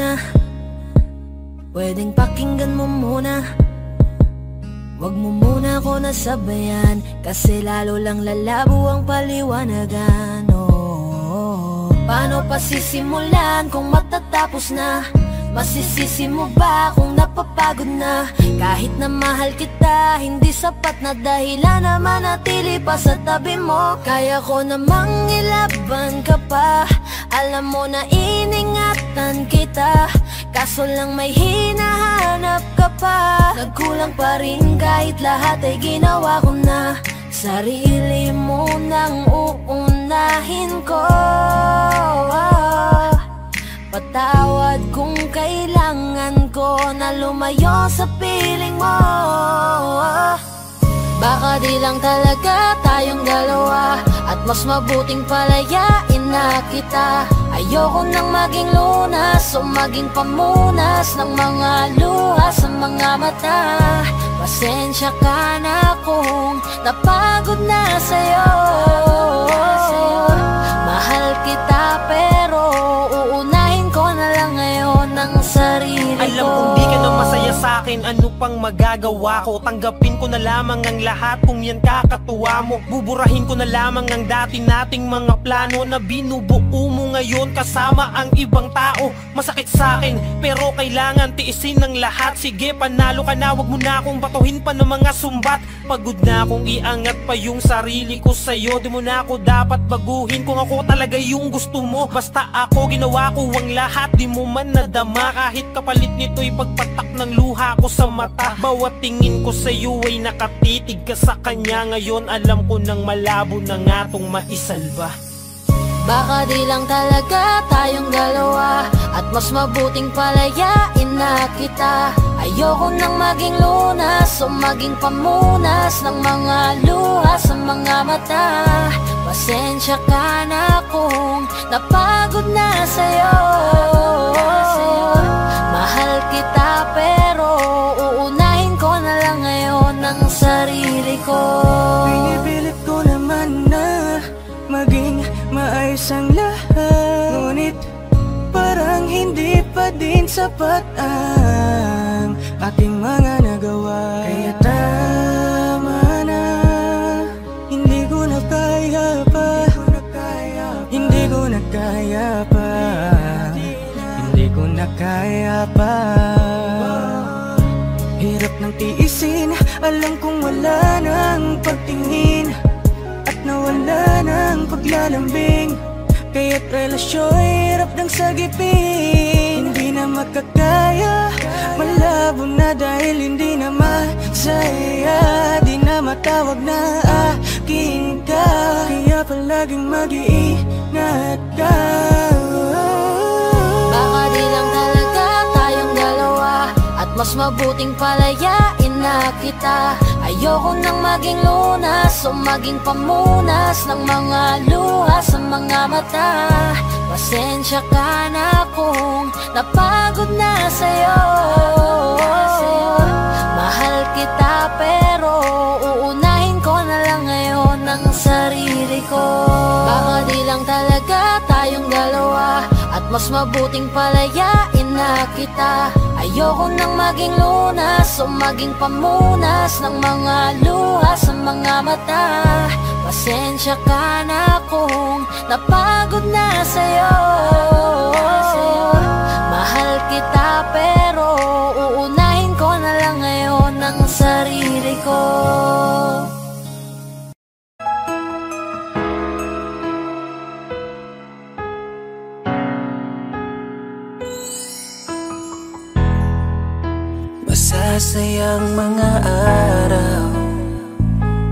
muna, pwedeng pakinggan mo muna. Wag mo muna ako nasabayan, kasi lalo lang lalabo ang paliwanagan. Paano pa sisimulan kung matatapos na? Masisisi mo ba kung napapagod na? Kahit na mahal kita, hindi sapat na dahilan na manatili pa sa tabi mo. Kaya ko namang ilaban ka pa, alam mo na iningatan kita, kaso lang may hinahanap ka pa. Nagkulang pa rin kahit lahat ay ginawa ko na. Sarili mo nang uunahin ko. Patawad kung kailangan ko na lumayo sa piling mo. Baka di lang talaga tayong dalawa, at mas mabuting palayain na kita. Ayoko nang maging lunas o maging pamunas ng mga luha sa mga mata. Pasensya ka na kung napagod na sa'yo. Mahal kita pero uunahin ko na lang ngayon ang sarili ko. Alam kong di ka na masaya sa'kin, ano pang magagawa ko? Tanggapin ko na lamang ang lahat kung yan kakatuwa mo. Buburahin ko na lamang ang dati nating mga plano na binubuo mo ngayon kasama ang ibang tao. Masakit sa'kin pero kailangan tiisin ng lahat. Sige, panalo ka na, wag mo na akong batuhin pa ng mga sumbat. Pagod na akong iangat pa yung sarili ko sa'yo. Di mo na ako dapat baguhin kung ako talaga yung gusto mo. Basta ako ginawa ko ang lahat, di mo man nadama. Kahit kapalit nito'y pagpatak ng luha ko sa mata. Bawat tingin ko sa'yo ay nakatitig ka sa kanya. Ngayon alam ko nang malabo na nga tong maisalba. Baka di lang talaga tayong dalawa, at mas mabuting palayain na kita. Ayoko nang maging lunas o maging pamunas ng mga luha sa mga mata. Pasensya ka na kung napagod na sa'yo. Mahal kita pero uunahin ko na lang ngayon ang sarili ko. Pinipilit ko naman na maging maayos ang lahat, ngunit parang hindi pa din sapat ang aking mga nagawa. Kaya tama na, hindi ko na kaya pa, hindi ko na kaya pa, hindi ko na kaya pa. Hirap ng tiisin, alam kong wala nang pagtingin at nawala ng paglalambing. Kaya't relasyon hirap ng sagipin. Hindi na makakaya, malabo na dahil hindi na masaya. Di na matawag na akin ka, kaya palaging mag-iingat ka. Baka di lang talaga tayong dalawa, at mas mabuting palayain na kita. Ayoko nang maging lunas o maging pamunas ng mga luha sa mga mata. Pasensya ka na kung napagod na sa'yo. Mahal kita pero uunahin ko na lang ngayon ang sarili ko. Baka di lang talaga tayong dalawa, at mas mabuting palayain na kita. Ayoko nang maging lunas o maging pamunas ng mga luha sa mga mata. Pasensya ka na kung napagod na sa'yo. Mahal kita pero uunahin ko na lang ngayon ang sarili ko. Masasayang mga araw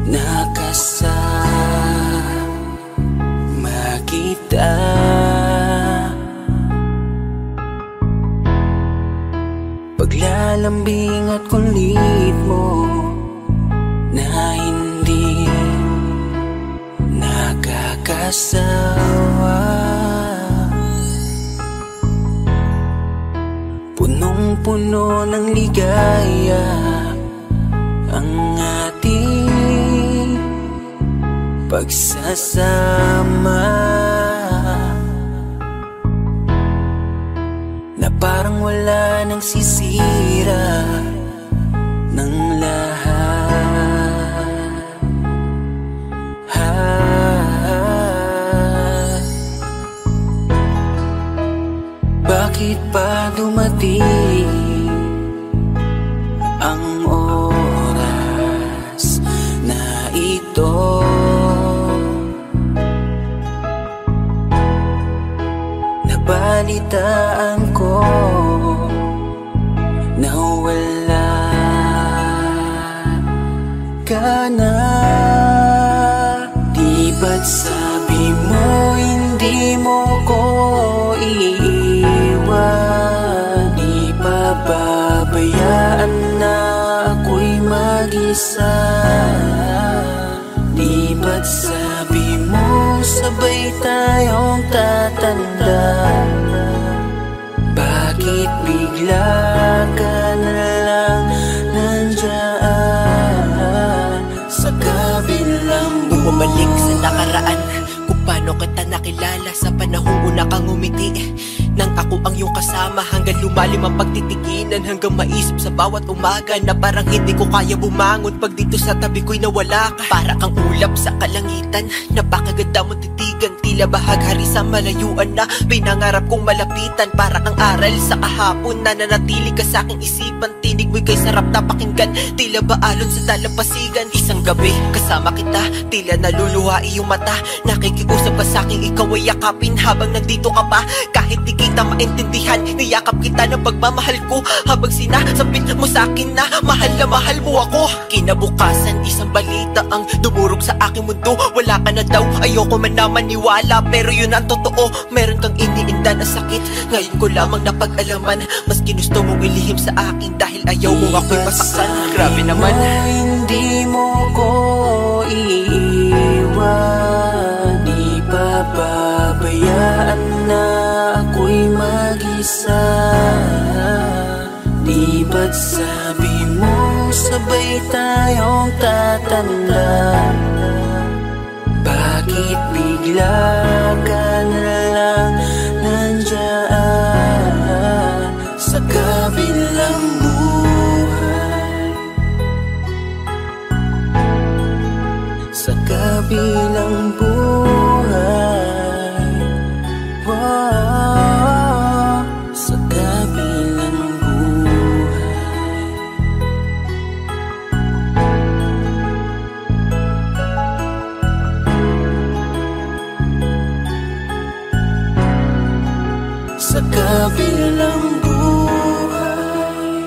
na kasama kita. Paglalambing at kulit mo na hindi nakakasawa. Punong-puno ng ligaya ang ating pagsasama, na parang wala nang sisira ng lahat. Bakit pa dumating ang oras na ito? Nabalitaan ko na wala ka na. Di ba't sabi mo hindi mo ko iiwan? Di pa babayaan na ako'y mag-isa? Di ba't sabi mo sabay tayong tatanda? Bakit bigla ka na lang nandyan sa kabilang buhay? Bumalik sa nakaraan, kung paano kita nakilala sa panahong una kang umiti. Nang ako ang iyong kasama, hanggang lumalim ang pagtitiginan, hanggang maisip sa bawat umaga na parang hindi ko kaya bumangon pag dito sa tabi ko'y nawala ka. Para kang ulap sa kalangitan, napakaganda mong titigan, tila bahaghari sa malayuan na pinangarap kong malapitan. Para kang aral sa kahapon na nanatili ka sa aking isipan, tinig mo'y kay sarap na pakinggan, tila ba alon sa dalampasigan. Isang gabi kasama kita, tila naluluha iyong mata, nakikiusap ka sa aking ikaw ay yakapin habang nandito ka pa. Kahit di kita maintindihan, niyakap kita ng pagmamahal ko, habang sinasabit mo sa akin na mahal mo ako. Kinabukasan isang balita ang dumurog sa aking mundo, wala ka na daw, ayoko man na maniwala, pero yun ang totoo. Meron kang iniinda na sakit, ngayon ko lamang napag-alaman. Mas ginusto mong ilihim sa akin dahil ayaw mo ako'y masaktan. Grabe naman. Hindi mo ko iiwan, di pa babayaan na ako'y mag-isa. Di ba't sabi mo sabay tayong tatanda? Bakit bigla ka na lang nandyan sa kabilang buhay? Sa kabilang buhay, wow, sa kabilang buhay. Sa kabilang buhay.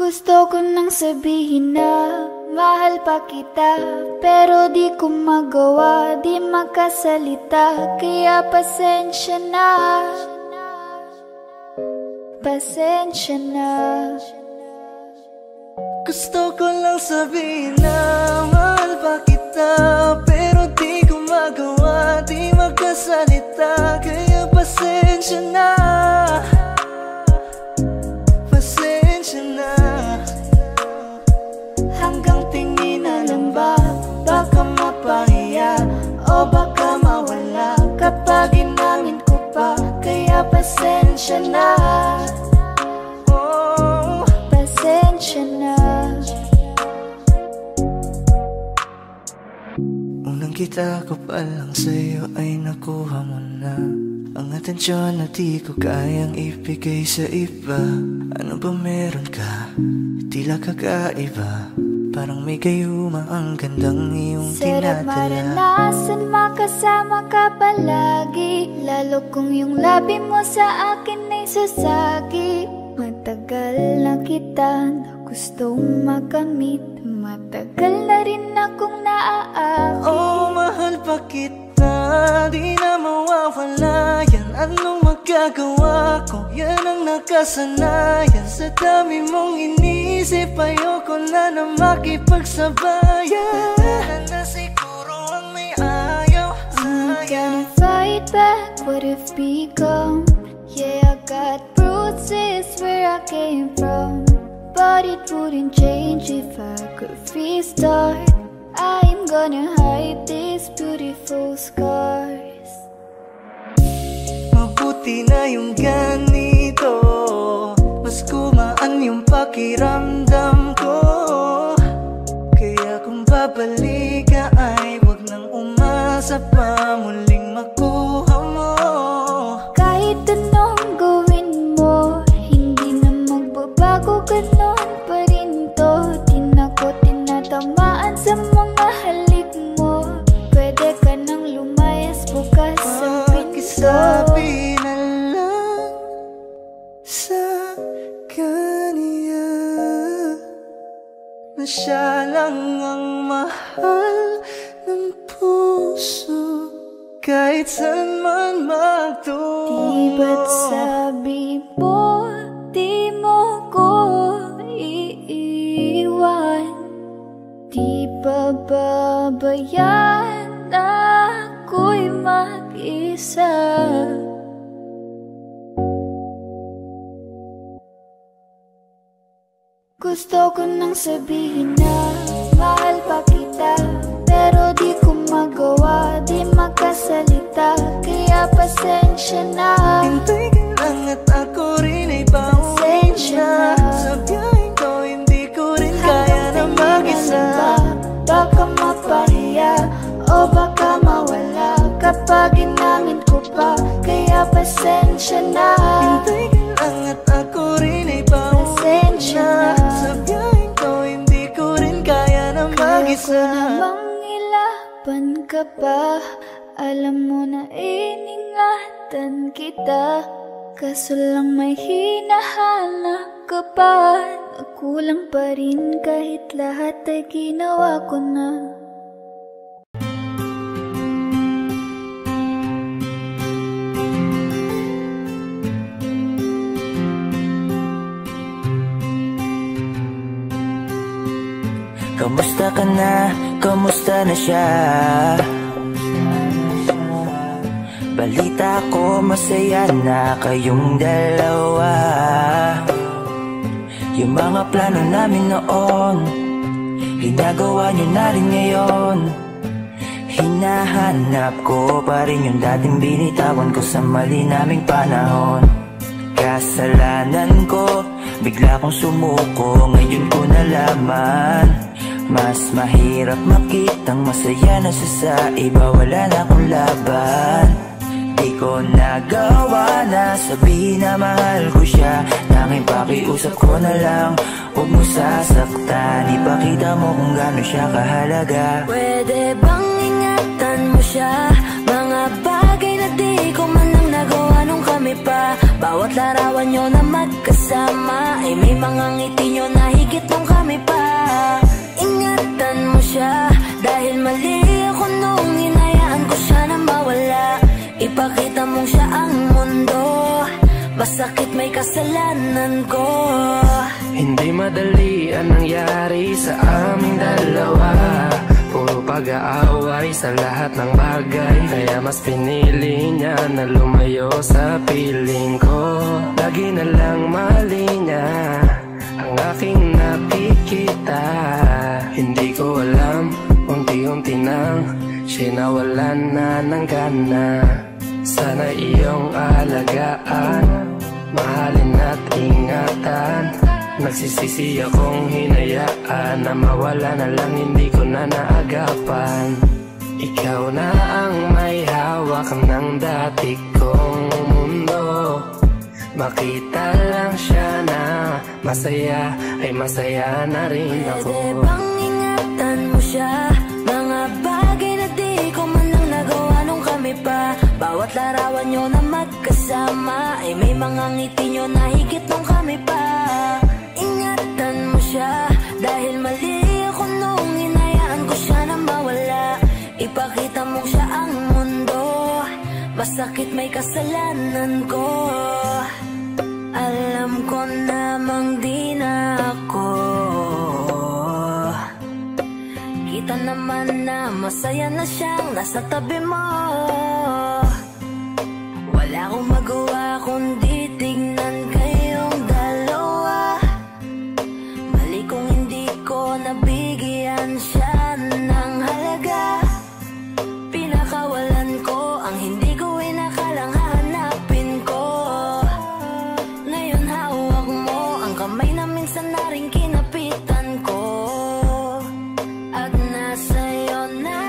Gusto ko nang sabihin na mahal pa kita, pero di ko magawa, di makasalita. Kaya pasensya na, pasensya na. Gusto ko lang sabihin na mahal pa kita, pero di ko magawa, di makasalita. Kaya pasensya na, pasensya na. Hanggang tingin na lang ba, baka mapahiya o baka mawala kapag inangin ko pa. Kaya pasensya na, oh, Pasensya na. unang kita ko pa lang sa'yo ay nakuha mo na ang atensyon na di ko kayang ibigay sa iba. Ano ba meron ka? Tila kakaiba, parang may gayuma ang gandang iyong Sarap tinadala. maranasan makasama ka palagi, lalo kung yung labi mo sa akin ay sasagi. Matagal na kita na gustong makamit, matagal na rin akong naaakit. Oh, mahal pa kita, di na mawawala yan. Anong magagawa ko? Yan ang nakasanayan. Sa dami mong inisip, ayoko na na makipagsabayan. Na siguro ang may ayaw I'm sa'yo. gonna fight back what if become. Yeah, I got bruises where I came from, but it wouldn't change if I could restart. I'm gonna hide these beautiful scars. Mabuti na yung ganito, mas gumaan yung pakiramdam ko. Kaya kung babalik ka ay wag nang umasa pa muling makuha mo. Kahit anong gawin mo, hindi na magbabago, ganon pa rin to. Di na ko tinatamaan sa mga halik mo. Pwede ka nang lumayas, bukas ang pinto. Pakisabi na lang sa kanya na siya lang ang mahal ng puso, kahit saan man magtungo. Di ba't sabi mo, di mo ko iiwan? Di ba babayaan na ako'y mag-isa? Gusto ko nang sabihin na mahal pa kita, pero di ko magawa, di makasalita. Kaya pasensya na, Hintay ka lang at ako rin ay pauwi pasensya na. na. Sa biyaheng to hindi ko rin kaya na mag-isa. Baka mapahiya o baka mawala kapag inangin ko pa. Kaya pasensya na, Hintay ka lang at ako rin ay pauwi pasensya na. na. Sa biyaheng to hindi ko rin kaya na Kaya ko mag-isa. namang ilaban ka pa, alam mo na iningatan kita. Kaso lang may hinahanap ka pa, nakulang pa rin kahit lahat ay ginawa ko na. Kamusta ka na? Kamusta na siya? Balita ko masaya na kayong dalawa. Yung mga plano namin noon, ginagawa nyo na rin ngayon. Hinahanap ko pa rin yung dating binitawan ko sa mali naming panahon. Kasalanan ko, bigla kong sumuko, ngayon ko nalaman. Mas mahirap makitang masaya na siya sa iba, wala na akong laban. Di ko nagawa na sabihin na mahal ko siya, tanging pakiusap ko na lang, huwag mo sasaktan. Ipakita mo kung gaano siya kahalaga. Pwede bang ingatan mo siya? Mga bagay na di ko man lang nagawa nung kami pa Bawat larawan nyo na magkasama ay may mga ngiti nyo na higit nung kami pa. Ingatan mo siya dahil mali ako nung hinayaan ko siya na mawala. Ipakita mong siya ang mundo, masakit may kasalanan ko. Hindi madali ang nangyari sa aming dalawa. Puro pag-aaway sa lahat ng bagay, kaya mas pinili niya na lumayo sa piling ko. Lagi na lang mali niya ang aking nakikita. Hindi ko alam, unti-unti nang siya nawalan na ng gana. Sana iyong alagaan, mahalin at ingatan. Nagsisisi akong hinayaan na mawala na lang, hindi ko na naagapan. Ikaw na ang may hawak ng dati kong mundo. Makita lang siya na masaya, ay masaya na rin ako. Pwede bang ingatan mo siya? Mga bagay na di ko man lang nagawa nung kami pa. Bawat larawan nyo na magkasama ay may mga ngiti nyo na higit nung kami pa. Ingatan mo siya dahil mali ako nung hinayaan ko siya na mawala. Ipakita mong siya ang mundo, masakit may kasalanan ko. Alam ko namang di na ako. Kita naman na masaya na siyang nasa tabi mo. Wala akong magawa kundi tignan kayong dalawa. Mali kung hindi ko nabigyan siya ng halaga. Pinakawalan ko ang hindi ko inakalang hahanapin ko. Ngayon hawak mo ang kamay na minsan na rin kinapitan ko. At nasa'yo na.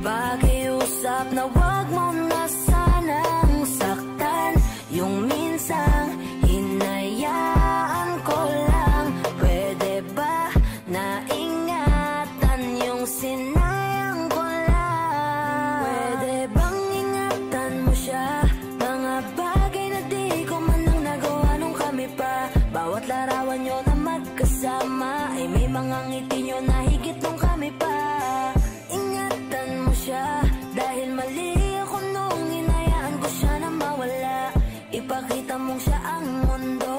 Pakiusap na wag mo na sanang saktan. Yung minsang hinayaan ko lang. Pwede ba na ingatan yung sinayang ko lang? Pwede bang ingatan mo siya? Mga bagay na di ko man lang nagawa nung kami pa. Bawat larawan nyo na magkasama ay may mga ngiti nyo na higit nung kami pa. Ingatan mo siya dahil mali ako nung hinayaan ko siya na mawala. Ipakita mong siya ang mundo,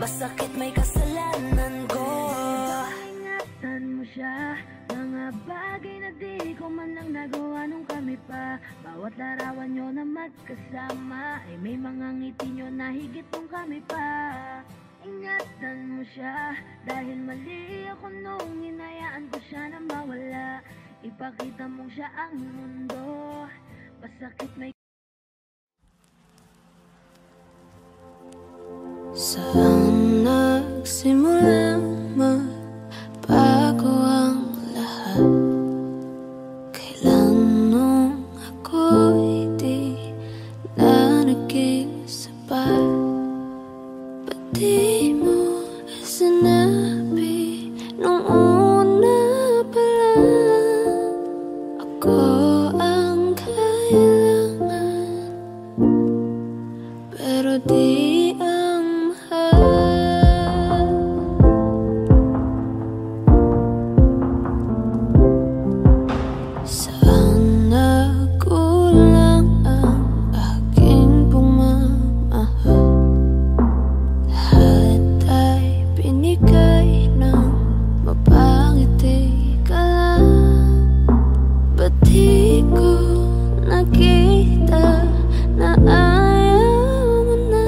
masakit may kasalanan ko. Ingatan mo siya, mga bagay na di ko man lang nagawa nung kami pa. Bawat larawan nyo na magkasama ay may mga ngiti nyo na higit nung kami pa. Ingatan mo siya dahil mali ako nung hinayaan ko siya na mawala. Ipakita mong siya ang mundo, masakit may. Saan nagsimulang magbago ang lahat? Kailan nung ako'y di na naging sapat? Ba't di mo sinabi nung una pa lang? Ako ang kailangan, pero di nakita na ayaw mo na.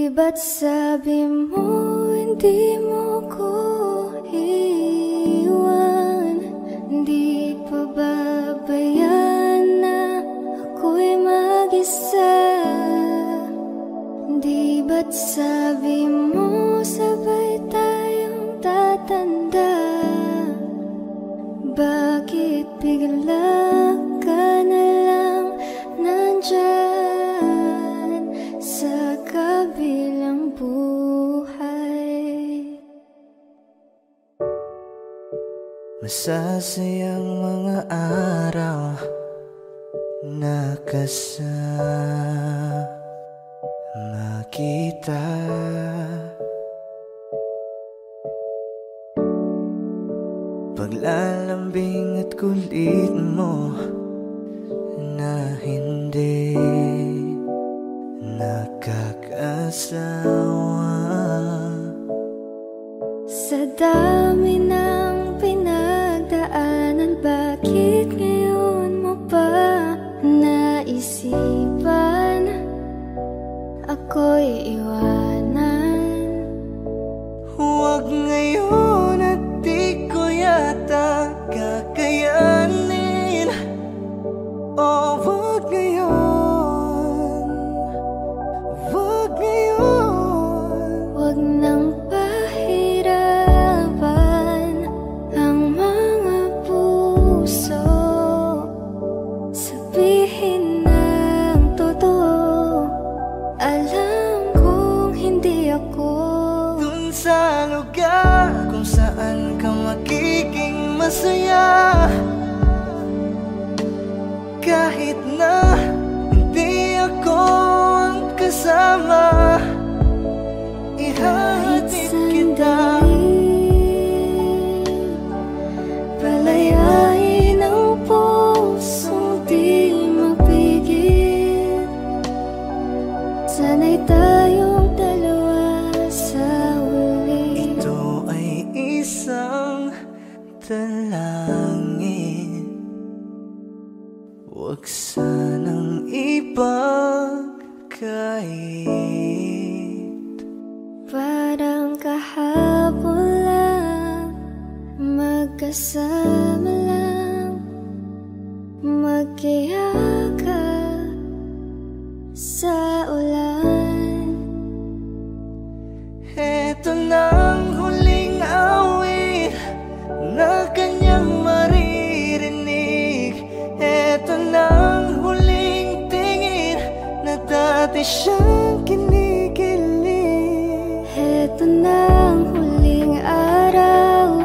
Di ba't sabi mo hindi mo ko iwan? Di pa babayaan na ako'y mag-isa? Di ba't sabi mo sabay tayong tatanda? Bakit bigla ka na lang nandyan sa kabilang buhay? Masasayang mga araw na kasama kita. Paglalambing at kulit mo na hindi nakakasawa. Sa dami ng pinagdaanan, bakit ngayon mo pa naisipan ako'y iwanan? Huwag ngayon at di ko yata kakayanin. Oh, huwag ngayon, huwag ngayon. Huwag nang pahirapan ang mga puso. Sabihin ng totoo, alam kong hindi ako Dun sa lugar kung saan ka magiging masaya, kahit na hindi ako ang kasama, kahit ihatid kita. sandali. Palayain ang pusong di mapigil. Sana'y tayong dalawa sa huli. Ito ay isang dalangin, huwag sanang ipagkait. Parang kahapon lang, magkasama lang, magkayakap sa ulan. Eto nang huling awit na kanyang maririnig. Eto nang huling tingin na dati siyang kinikilig. Heto na ang huling araw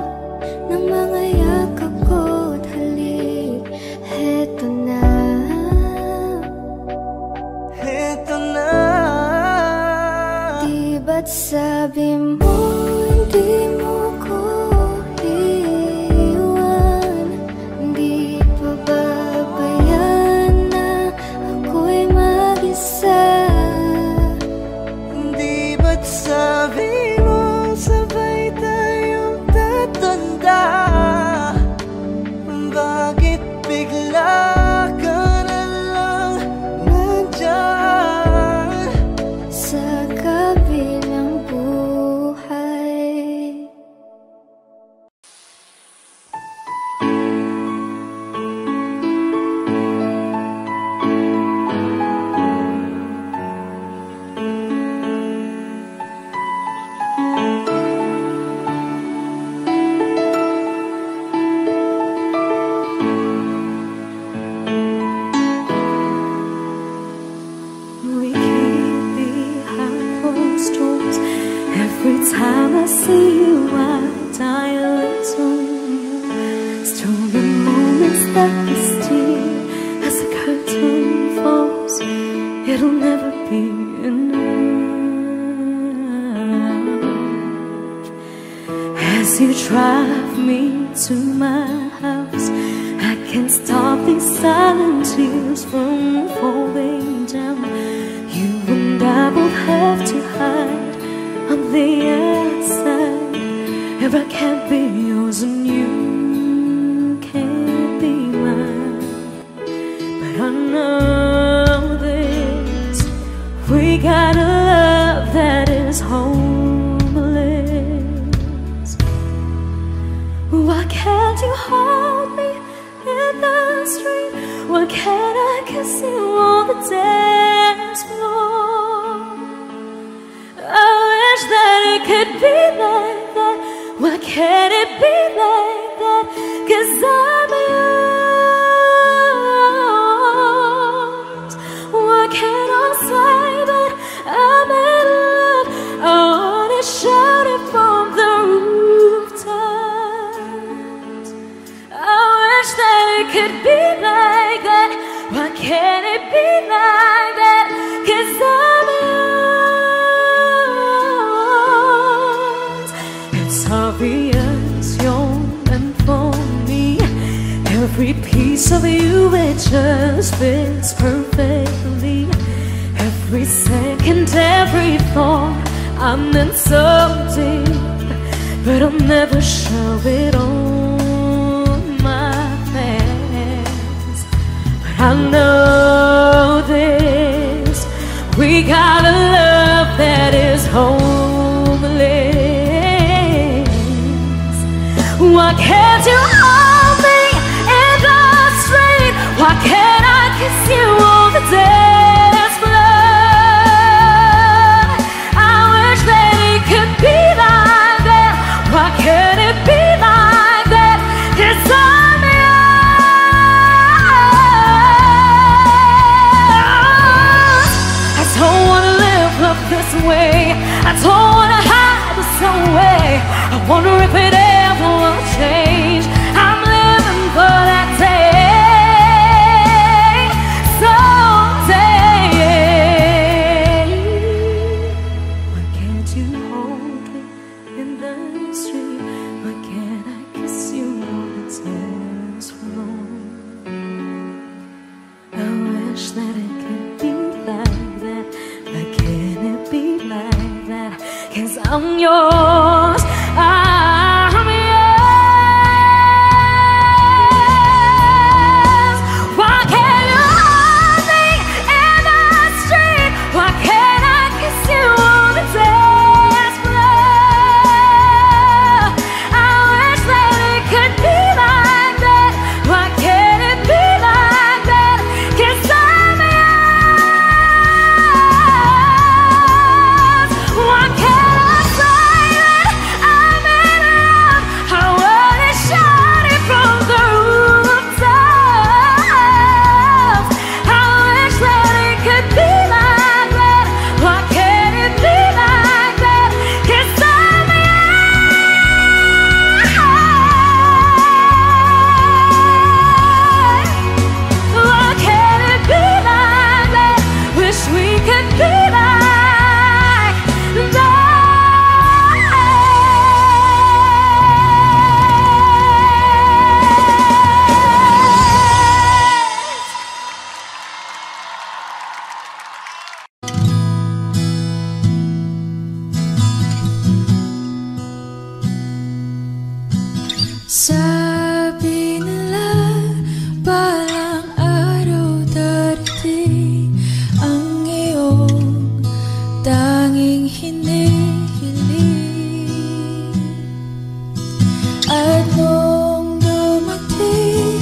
ng mga yakap ko't halik. Heto na. Eto na. Di ba't sabi mo hindi mo ko iwan? Di pa babayaan na ako'y mag-isa? Di ba't sabi mo sabay tayong tatanda? Bakit bigla ka na lang nandyan Sa kabilang buhay? We keep behind closed doors. Every time I see you, I die a little more. Still the moments that we steal as the curtain falls. It'll never be enough. As you drive me to my house, I can't stop these silent tears from falling down. You and I both have to hide on the outside. If I can't be yours and you can't be mine, but I know this, we got a love that homeless. Why can't you hold me in the street? Why can't I kiss you on the dance floor? I wish that it could be like that. Why can't it be like that? 'Cause I'm yours. Why can't I say that I'm in love? I wanna shout it from the rooftops. I wish that it could be like that. Why can't it be like that? 'Cause I'm yours. It's obvious you're meant for me. Every piece of you, it just fits perfectly. Every second, every thought, I'm in so deep, but I'll never show it on my face. But I know this, we got a love that is homeless. Why can't you hold me in the street? Why can't I kiss you on the dance floor? I wish that it could be like that. Why can't it be like that? 'Cause I'm yours. I don't wanna live love this way. I don't wanna hide this away. I wonder if it ever will change. I'm living for that day, someday. Why can't you hold me in the street? Why can't I kiss you on the dance floor? I wish that it could be like that. Why can't it be like that? 'Cause I'm yours. I'm yours. Why can't you hold me in the street? Why can't I kiss you on the dance floor? I wish that it could be like that. Why can't it be like that? 'Cause I'm yours. Why can't I say that I'm in love? I wanna shout it from the rooftops. I wish that it could be like that. Why can't it be like that? 'Cause I'm yours. Why can't it be like that? Wish we could be like that. Sabi nila balang araw darating ang iyong tanging hinihiling. At nung dumating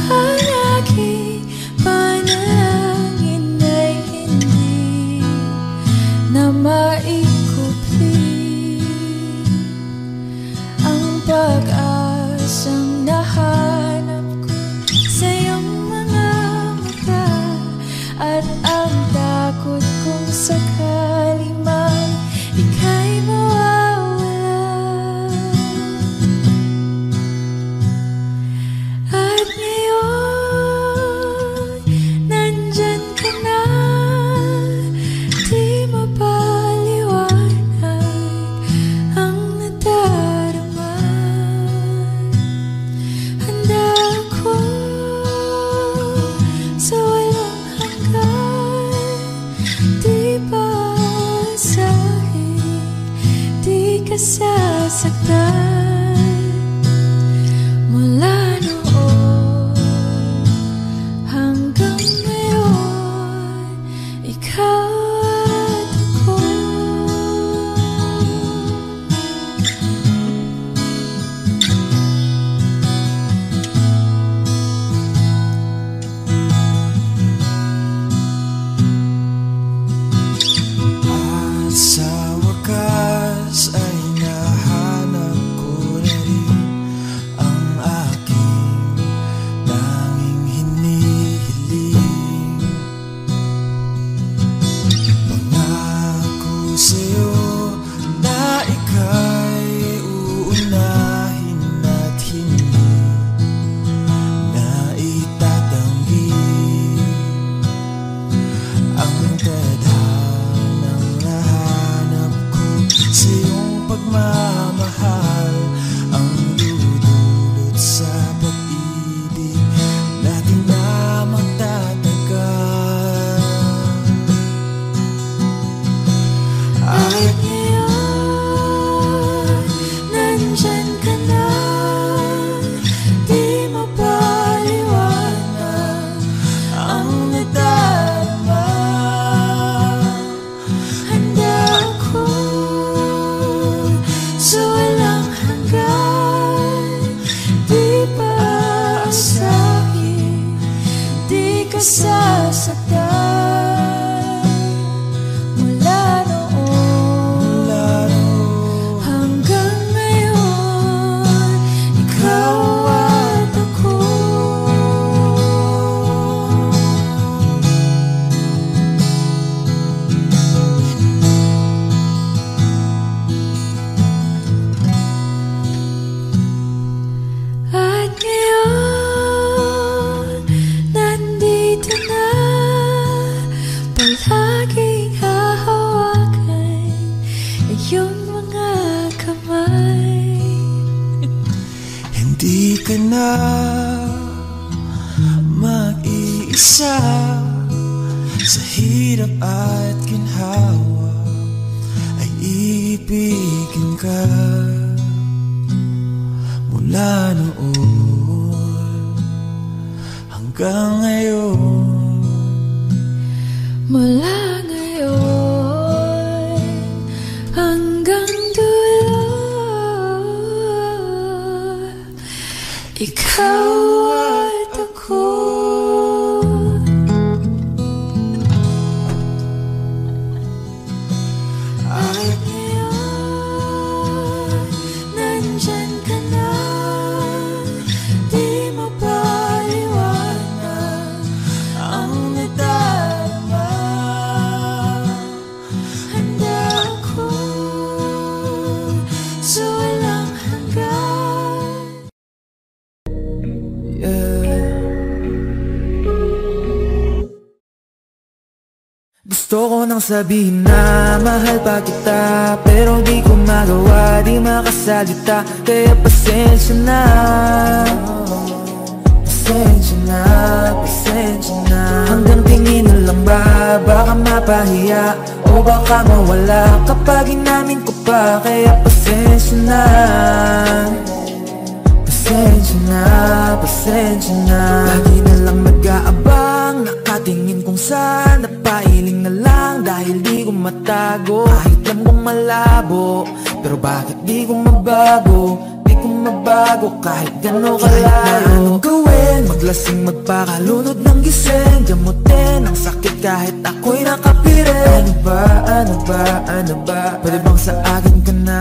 ang aking panalangin ay hindi na maikupli ang pag-asang nahanap ko sa iyong mga mata. At ang takot kong sakali man ika'y mawawala. At ngayon, nandyan ka na, di mapaliwanag ang nadarama. Handa ako sa walang hanggan, di pa asahin, di ka sasaktan. Mula noon hanggang ngayon, ikaw at ako. sa iyong pagmamahal ang dudulot sa pag-ibig natin na magtatagal. At ngayon, nandyan ka na, di mapaliwanag ang nadarama. Handa ako sa walang hanggan, di pa aasahin, di ka sasaktan. Mula noon hanggang ngayon, ikaw at ako. At ngayon, nandito na, palaging hahawakan iyong mga kamay. Hindi ka na mag-iisa sa hirap at ginhawa, ay ibigin ka. Mula noon hanggang ngayon, mula ngayon hanggang dulo, ikaw at ako. At ngayon, nandyan ka na, di mapaliwanag ang nadarama. Handa ako sa walang hanggan. Gusto ko nang sabihin na mahal pa kita, pero di ko magawa, di makasalita. Kaya pasensya na, pasensya na, pasensya na. Hanggang tingin na lang ba, baka mapahiya o baka mawala kapag inamin ko pa. Kaya pasensya na, pasensya na, pasensya na. Lagi na lang nag-aabang, nakatingin kung saan, napailing na lang dahil di ko matago. Kahit alam kong malabo, pero bakit di ko mabago? Di ko mabago kahit gano'n kalayo. Kahit na anong gawin, maglasing, magpakalunod ng gising, gamutin ang sakit kahit ako'y nakapirin. Ano ba, ano ba, ano ba? Pwede bang sa akin ka na?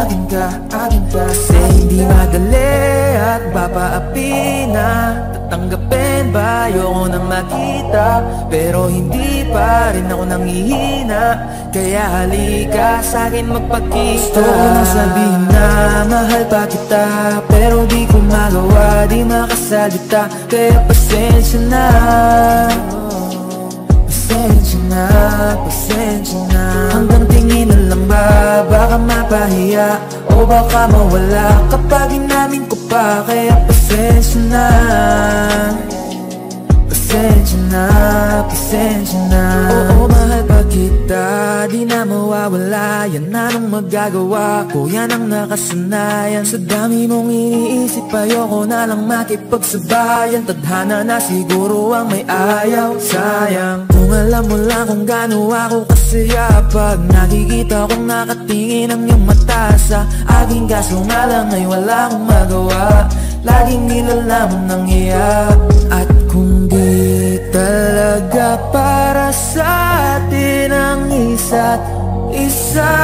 Akin ka, akin ka. Kasi hindi madali at papaapi na. Tatanggapin ba? Ayoko nang makita, pero hindi pa rin ako nangihina. Kaya halika sa'kin magpakita. Gusto ko nang sabihin na mahal pa kita, pero di ko magawa, di makasalita. Kaya pasensya na, pasensya na, pasensya na. Hanggang tingin na lang ba, baka mapahiya o baka mawala kapag inamin ko pa. Kaya pasensya na, pasensya na, pasensya na. Oo, mahal pa kita, di na mawawala. Yan na nang magagawa ko, yan ang nakasanayan. Sa dami mong iniisip, ayoko na lang makipagsabayan. Tadhana na siguro ang may ayaw. Sayang, kung alam mo lang kung gaano ako kasaya pag nakikita kong nakatingin ang iyong mata sa aking. Kaso nga lang ay wala akong magawa, laging nilalamon ng iyak. At kung di talaga para sa atin ang isa't isa,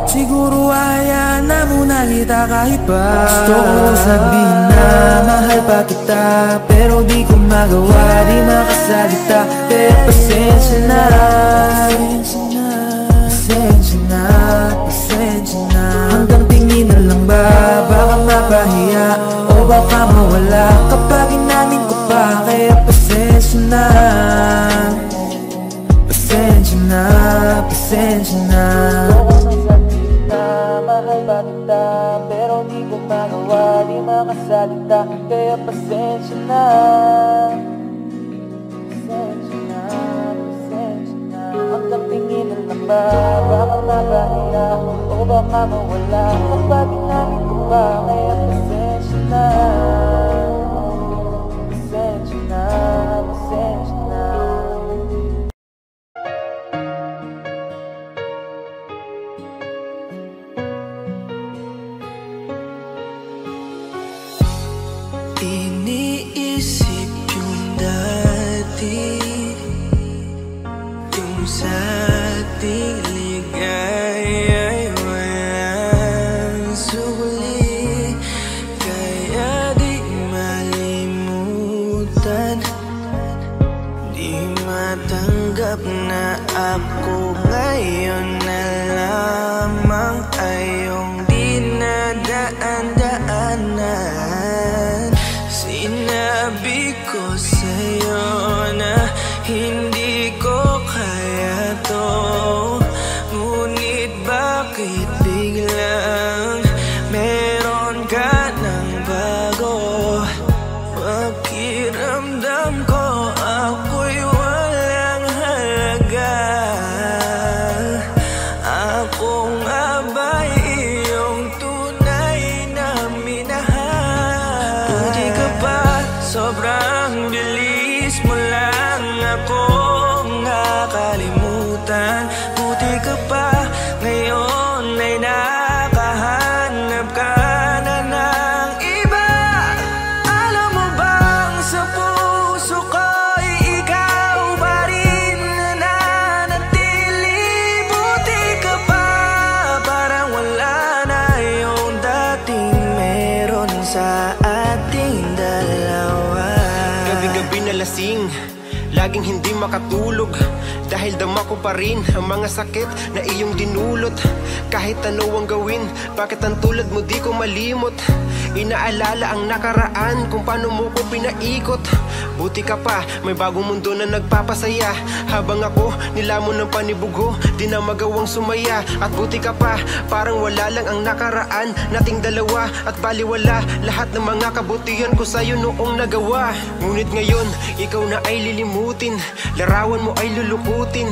siguro hayaan na muna kita kahit pa. Gusto ko lang sabihin na mahal pa kita, pero di ko magawa, di makasalita. Kaya pasensya na, pasensya na, pasensya na. Hanggang tingin na lang ba, baka mapahiya o baka mawala kapag inamin ko pa. Kaya pasensya na, pasensya na, pasensya na. magsalita, kaya pasensya na. Pasensya na, pasensya na. Hanggang tinginan lang ba? Baka mabahiya o baka mawala. Magpatingnan ko ba? Kaya pasensya na. Pasensya na, pasensya na. Iniisip yung dati, yung sa ating ligaya'y walang suli. Kaya di malimutan, di matanggap na ako ngayon na lamang ay yung dinadaan-daanan. Sinabi ko sa'yo na hindi ko kaya to, ngunit bakit biglang meron ka ng bago? Pakiramdam ko ako'y walang halaga. Ako nga ba'y iyong tunay na minahal? Buti ka pa, sobrang bilis mo lang akong nakalimutan. Buti ka pa, ngayon ay nakahanap ka na ng iba. Alam mo bang sa puso ko'y ikaw pa rin na nanatili? Buti ka pa, parang wala na yung dating meron sa ating dalawa. Gabi-gabi na lasing, laging hindi makatulog, dahil dama ko pa rin ang mga sakit na iyong dinulot. Kahit ano ang gawin, bakit ang tulad mo di ko malimot? Inaalala ang nakaraan, kung paano mo ko pinaikot. Buti ka pa, may bagong mundo na nagpapasaya. Habang ako, nilamon ng panibugho, di na magawang sumaya. At buti ka pa, parang wala lang ang nakaraan nating dalawa. At baliwala lahat ng mga kabutihan ko sa'yo noong nagawa. Ngunit ngayon, ikaw na ay lilimutin, larawan mo ay lulukutin,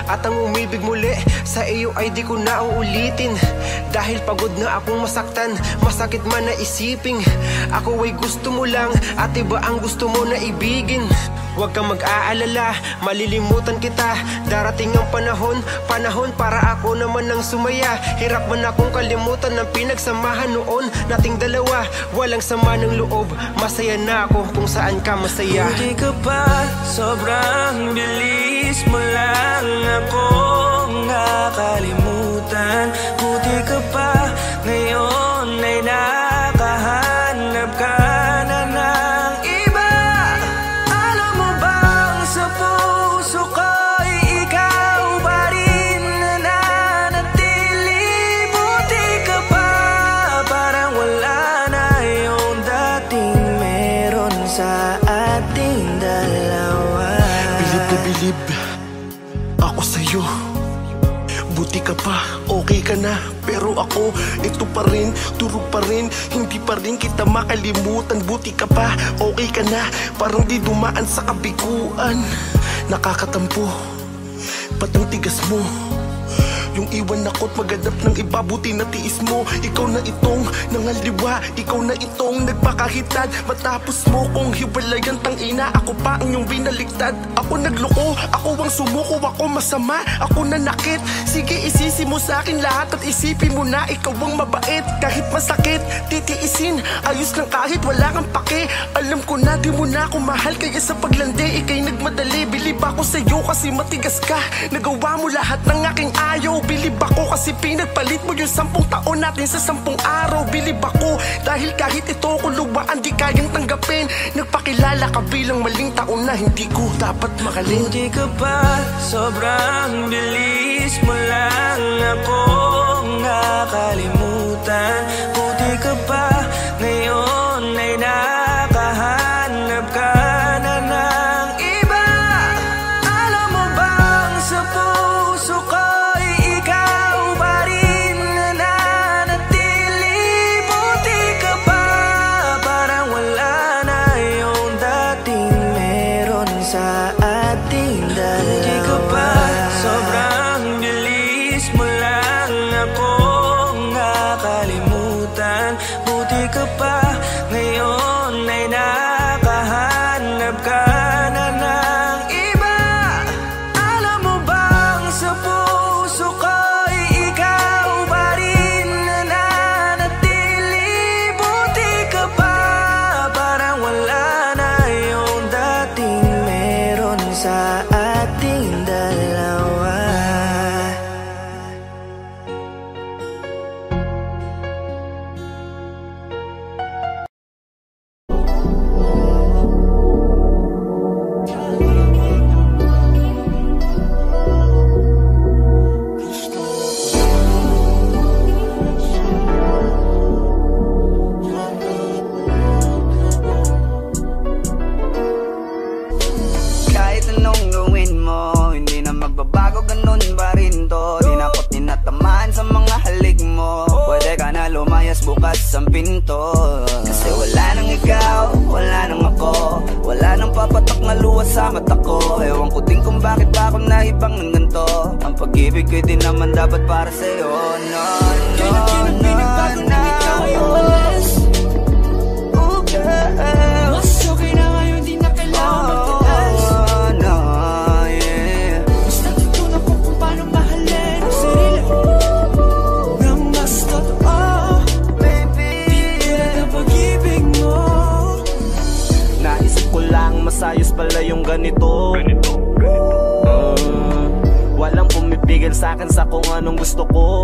at ang umibig muli sa iyo ay di ko na uulitin. Dahil pagod na akong masaktan, masakit man na isiping ako ay gusto mo lang at iba ang gusto mo na ibigin. Huwag kang mag-aalala, malilimutan kita. Darating ang panahon para ako naman ang sumaya. Hirap man akong kalimutan ng pinagsamahan noon nating dalawa. Walang sama ng loob, masaya na ako kung saan ka masaya. Buti ka pa, sobrang bilis mo lang akong nakalimutan. Buti ka pa, ngayon ay nakahanap ka na ng iba. Alam mo bang sa puso ko'y ikaw pa rin na nanatili? Buti ka pa, parang wala na yung dating meron sa ating dalawa. Bilib na bilib ako sa'yo. Buti ka pa, okay ka na. Pero ako, ito pa rin, durog pa rin, hindi pa rin kita makalimutan. Buti ka pa, okay ka na, parang di dumaan sa kabiguan. Nakakatampo, ba't ang tigas mo? Yung iwan ako't maghanap ng iba, buti na tiis mo. Ikaw na itong nangaliwa, ikaw na itong nagpakahitad. Matapos mo kong hiwalayan, tangina, ako pa ang iyong binaliktad. Ako nagloko, ako ang sumuko, ako masama, ako nanakit. Sige, isisi mo sa akin lahat at isipin mo na ikaw ang mabait. Kahit masakit, titiisin, ayos lang kahit wala kang pake. Alam ko na di mo na ako mahal, kaya sa paglandi ikay nagmadali. Bilib ako sa'yo kasi matigas ka, nagawa mo lahat ng aking ayaw. Bilib ako kasi pinagpalit mo yung 10 taon natin sa 10 araw. Bilib ako dahil kahit ito ko luwaan di kayang tanggapin. Nagpakilala ka bilang maling taon na hindi ko dapat makalin. Buti ka pa, sobrang bilis mo lang akong nakalimutan. Buti ka pa, ngayon ay nakahanap ka na ng iba. Alam mo bang sa puso ko'y ikaw pa rin na nanatili? Buti ka pa, parang pinto. Kasi wala nang ikaw, wala nang ako, wala nang papatok na luha sa mata ko. Ewan ko din kung bakit ba ako naibang ng ganito. Ang pag-ibig ko'y di naman dapat para sa'yo. No, no, no, no, ikaw ay umalis. Oh girl, mas okay na ngayon, di na kailangan magtiis. Oh no, yeah. Mas natutunan ko kung paano mahalin ang sarili nang mas totoo, baby. Di tulad ng pag-ibig mo. Naisip ko lang masayos pala yung ganito. Walang pumipigil sa'kin sa kung anong gusto ko.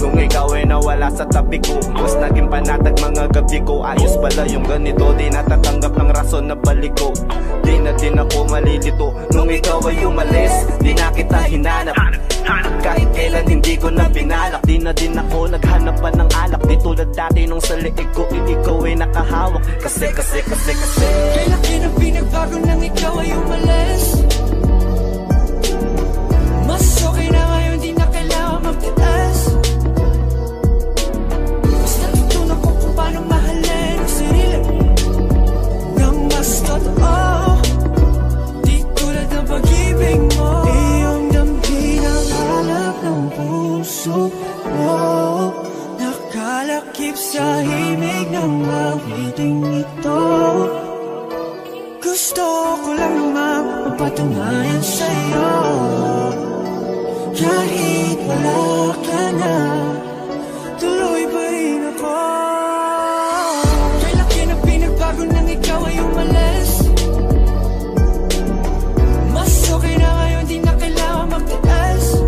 Kung ikaw ay nawala sa tabi ko, mas naging panatag mga gabi ko. Ayos pala yung ganito, di natatanggap ng rason na balik ko. Di na din ako malilito nung ikaw ay umalis. Di na kita hinanap, kahit kailan hindi ko na pinalak. Di na din ako naghanap pa ng alak. Di tulad dati nung sa liig ko, ikaw ay nakahawak. Kasi kailan kinang pinagbago nang ikaw ay umalis. Mas okay na ngayon, di na kailangan magtiis. Mas natutunan ko kung paano mahalin ang sarili nang mas totoo, di tulad ng pag-ibig mo. Iyong damhin ang halap ng puso mo, nakalakip sa himig ng awiting ito. Gusto ko lang naman mapatunayan sa'yo, kahit wala ka na, tuloy pa rin ako. Kailan kinang pinagbago nang ikaw ay umalis. Mas okay na ngayon, di na kailangan magtiis.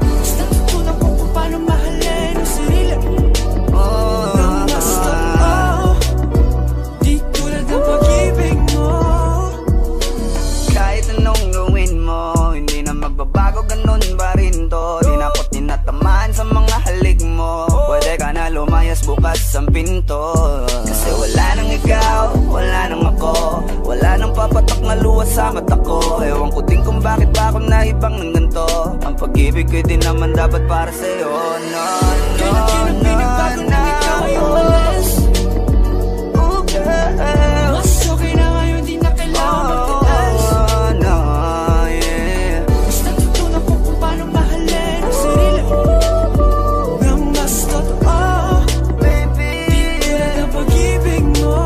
Mas natutunan ko kung paano mahalin ang sarili nang mas totoo, di tulad ng pag-ibig mo. Kahit anong gawin mo, hindi na magbabago, ganun ba rin to. Di na ako tinatamaan sa mga halik mo. Pwede ka na lumayas, bukas ang pinto. Kasi wala nang ikaw, wala nang ako, wala nang papatok na luha sa mata ko. Ewan ko din kung bakit ba ako naibang ng ganito. Ang pag-ibig ko'y di naman dapat para sa'yo. No, no, no, no, ikaw ay umalis. Oh girl, mas okay na ngayon, di na kailangan magtiis. oh no, yeah. Mas natutunan ko kung paano mahalin ang sarili nang mas totoo, Baby, di tulad ng pag-ibig mo.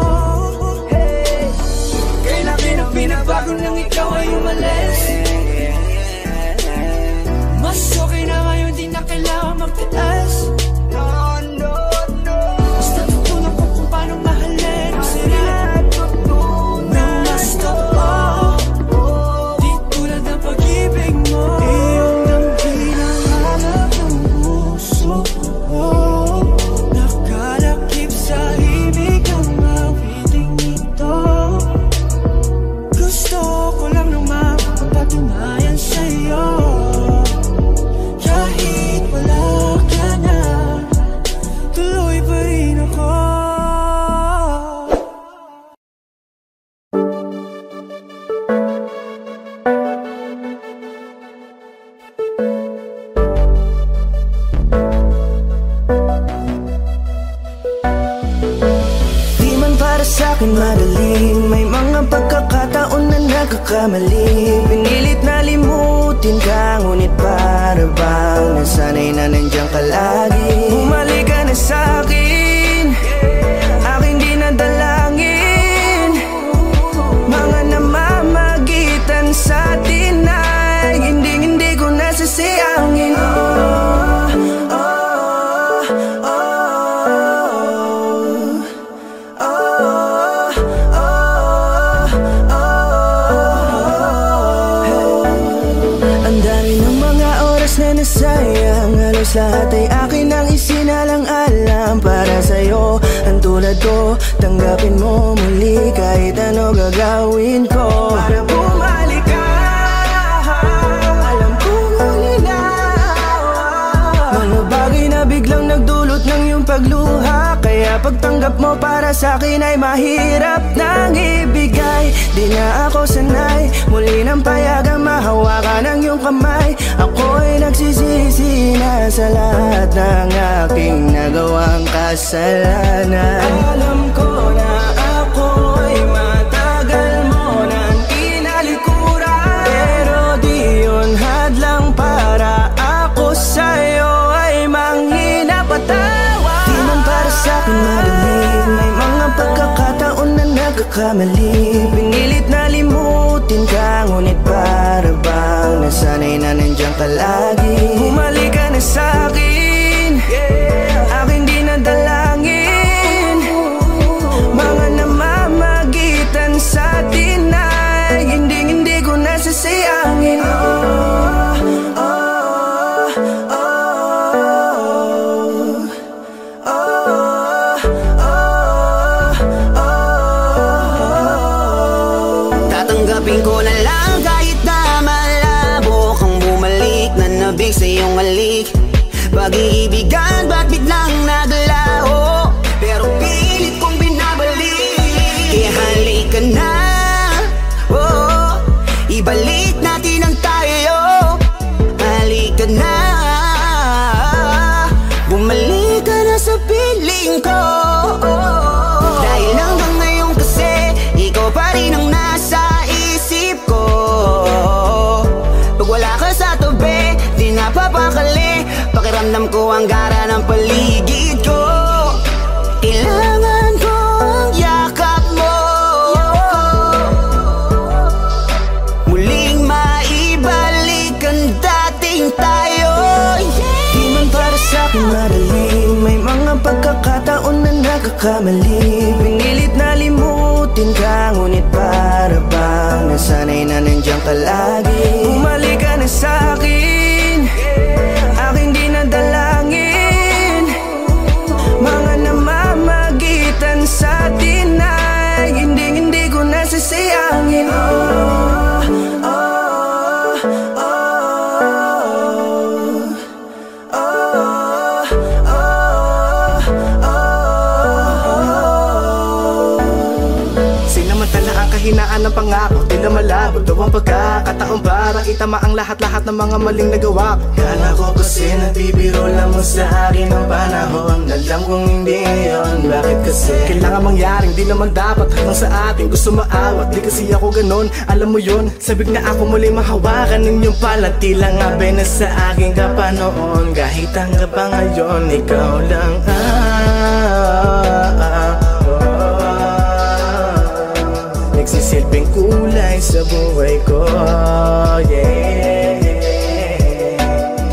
Kailan kinang pinagbago nang ikaw ay umalis. Mas okay na ngayon, di na kailangan magtiis. no, no, no. Mas natutunan ko kung paano mahalin ang sarili nang mas totoo, di tulad ng pag-ibig mo. Iyong damhin ang halap ng puso mo, nakalakip sa himig ng awiting ito. Gusto ko lang naman mapatunayan sa'yo, kahit wala ka na, tuloy pa rin ako. Di man para sa'kin magaling, may mga pagkakataon na nagkakamali. Pinilit na limutin ka, ngunit para bang nasanay na nandiyan ka lagi. Bumalik ka na sa'kin, aking dinadalangin. Mga namamagitan sa atin ay hindi ko nasasayangin. Ang dami ng mga oras na nasayang, halos lahat ay akin ang isinalang-alam para sa'yo. Ang tulad ko, tanggapin mo muli kahit ano gagawin ko para bumalik ka. Alam kong ulinaw mga bagay na biglang nagdulot ng iyong pagluha, kaya pagtanggap mo para sa'kin ay mahirap nang ibigay. Di na ako sanay, muli nang payagang mahawakan ang iyong kamay. Ako'y nagsisisi na sa lahat ng aking nagawang kasalanan. Alam ko na ako'y matagal mo nang tinalikuran, pero di yun hadlang para ako sa'yo ay manghina patawa. Di man para sa'kin madali, may mga pagkakataon na nagkakamali. Pinilit na limutin ka, ngunit para bang nasanay na nandiyan ka lagi. Bumalik ka na sa'kin, aking di nadalangin. Mga namamagitan sa'tin ay hindi ko nasasayangin. Tatanggapin ko na lang kahit na malabo kang bumalik na nabig sa iyong halik. Pag-iibigan ba't biglang naglaho, pero pilit kong binabalik. Kaya halika na, oh, ibalik natin ang tayo. Halika na, bumalik ka na sa piling ko. Dahil hanggang ngayon kasi ikaw pa rin ang nasa isip ko. Pag wala ka sa tabi, di napapakali. Pakiramdam ko ang gara ng paligid ko. Kailangan ko ang yakap mo, muling maibalik ang dating tayo. Di man para sa'kin madali, may mga pagkakataon na nagkakamali. Pinilit na limutin ka, ngunit para bang nasanay na nandiyan ka lagi. Bumalik ka na sa'kin, aking di nadalangin. Mga namamagitan sa'tin ay hindi ko nasasayangin. Sinamantala ang kahinaan ng pangako, di na malabo daw ang pagkakataon para itama ang lahat-lahat ng mga maling nagawa ko. Kala ko kasi nagbibiro lang mo sa akin ang panahon. Alam kong hindi yun, bakit kasi kailangan mangyaring di naman dapat hanggang sa atin gusto maawat. Di kasi ako ganon, alam mo yun. Sabik na ako muli mahawakan ninyong palat. Tila nga na sa aking kapanoon. Kahit hanggang pa ngayon, ikaw lang nagsisilbing kulay sa buhay ko, yeah.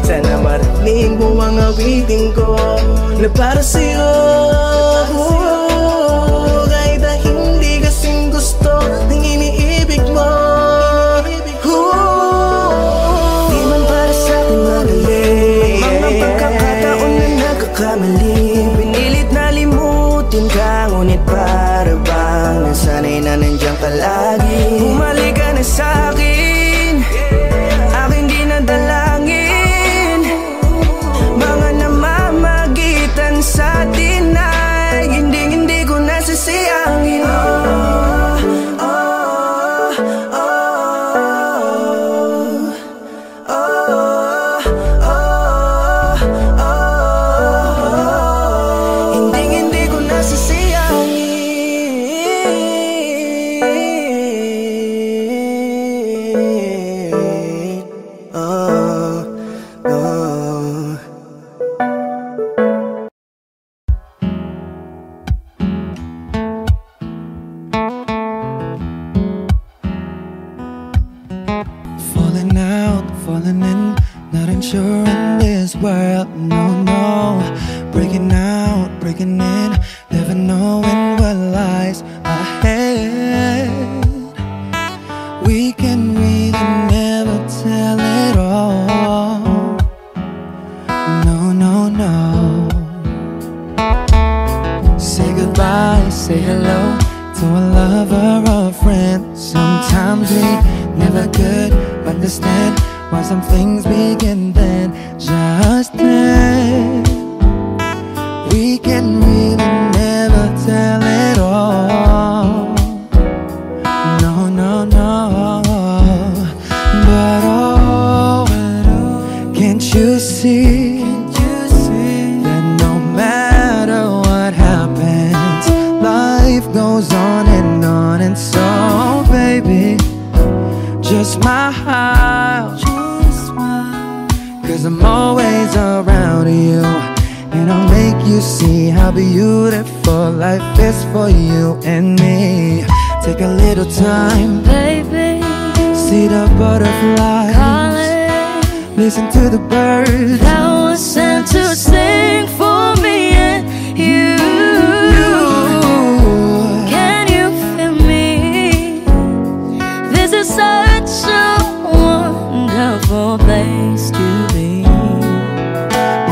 Sana marinig mo ang awitin ko na para sa'yo, kahit na hindi kasing gusto ng iniibig mo. Di man para sa'kin madali, mga pagkakataon na nagkakamali. Pinilit na limutin ka, ngunit para bang nasanay na nandiyan ka lagi. Bumalik ka na sa'kin, aking di nadalangin. Mga namamagitan sa'tin ay hindi ko nasasayangin. Hindi ko nasasayangin. Falling in, not unsure in this world, no. Breaking out, breaking in, never knowing what lies ahead. We can really never tell it all, no. Say goodbye, say hello to a lover or a friend. Sometimes we never could understand why some things begin then, just then. We can really never tell it all, no. But oh, can't you see smile. Cause I'm always around you, and I'll make you see how beautiful life is for you and me. Take a little time, baby. See the butterflies Calling. Listen to the birds that was sent to sing for me and you. Can you feel me? This is such a wonderful place to be.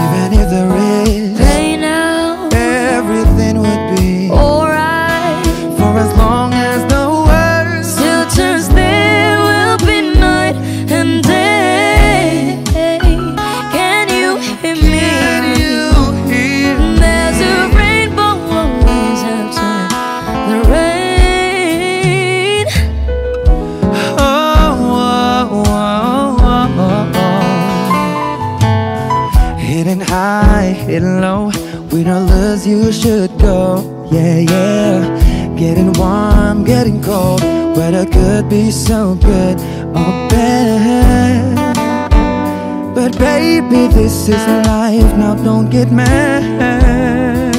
Even if there is pain now, everything would be alright. For as long as the world still turns, there will be night and day. Can you hear me? There's a rainbow always after the rain. Hidden high, hidden low, with all lures you should go. Yeah, yeah. Getting warm, getting cold, weather could be so good or bad. But baby, this is life, now don't get mad.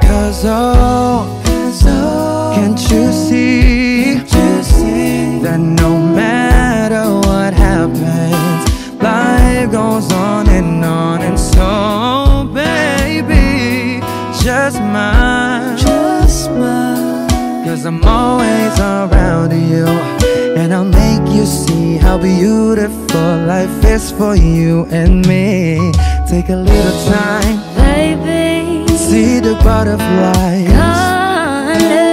Cause can't you see that no matter what happens, life goes on, and so baby, just smile. Cause I'm always around you, and I'll make you see how beautiful life is for you and me. Take a little time, baby. See the butterflies,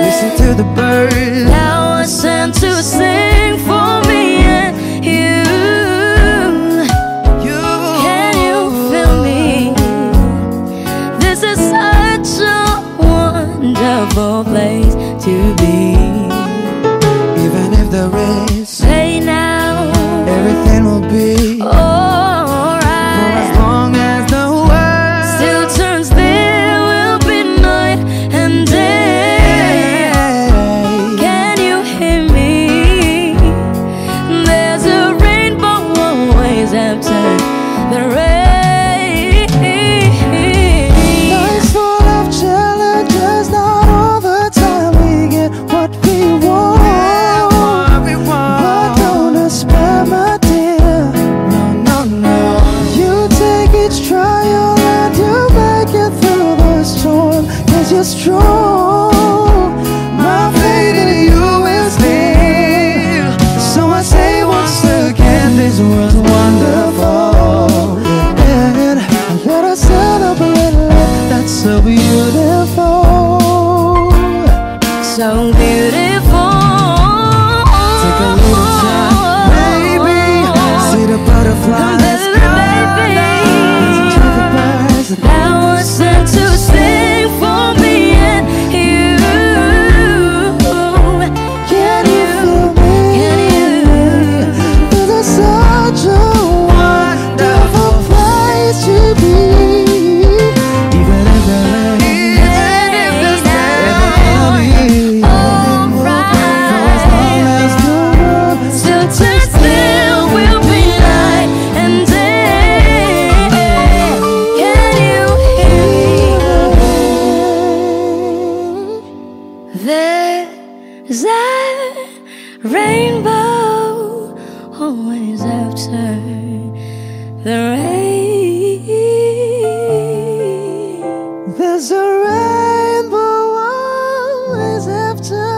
listen to the birds that was sent to sing for me and you. Can you feel me? This is such a wonderful place to be. Even if there is pain now, everything will be alright. For as long as the world still turns, there will be night and day. Can you hear me? There's a rainbow always after the rain. Life's full of challenges, not all the time we get what we want. But don't despair, my dear. No, no, no. You take each trial and you make it through the storm. Cause you're strong. My faith in you is near. So I say once again, this world's wonderful. And let us celebrate life that's so beautiful. So beautiful. Take a little time, baby. See the butterflies, listen to the birds that was sent to sing for me and you. Can you feel me? This is such a wonderful place to be. Even if there is still turns, there will be night and day. Can you hear me? There's a rainbow always after the rain. There's a rainbow always after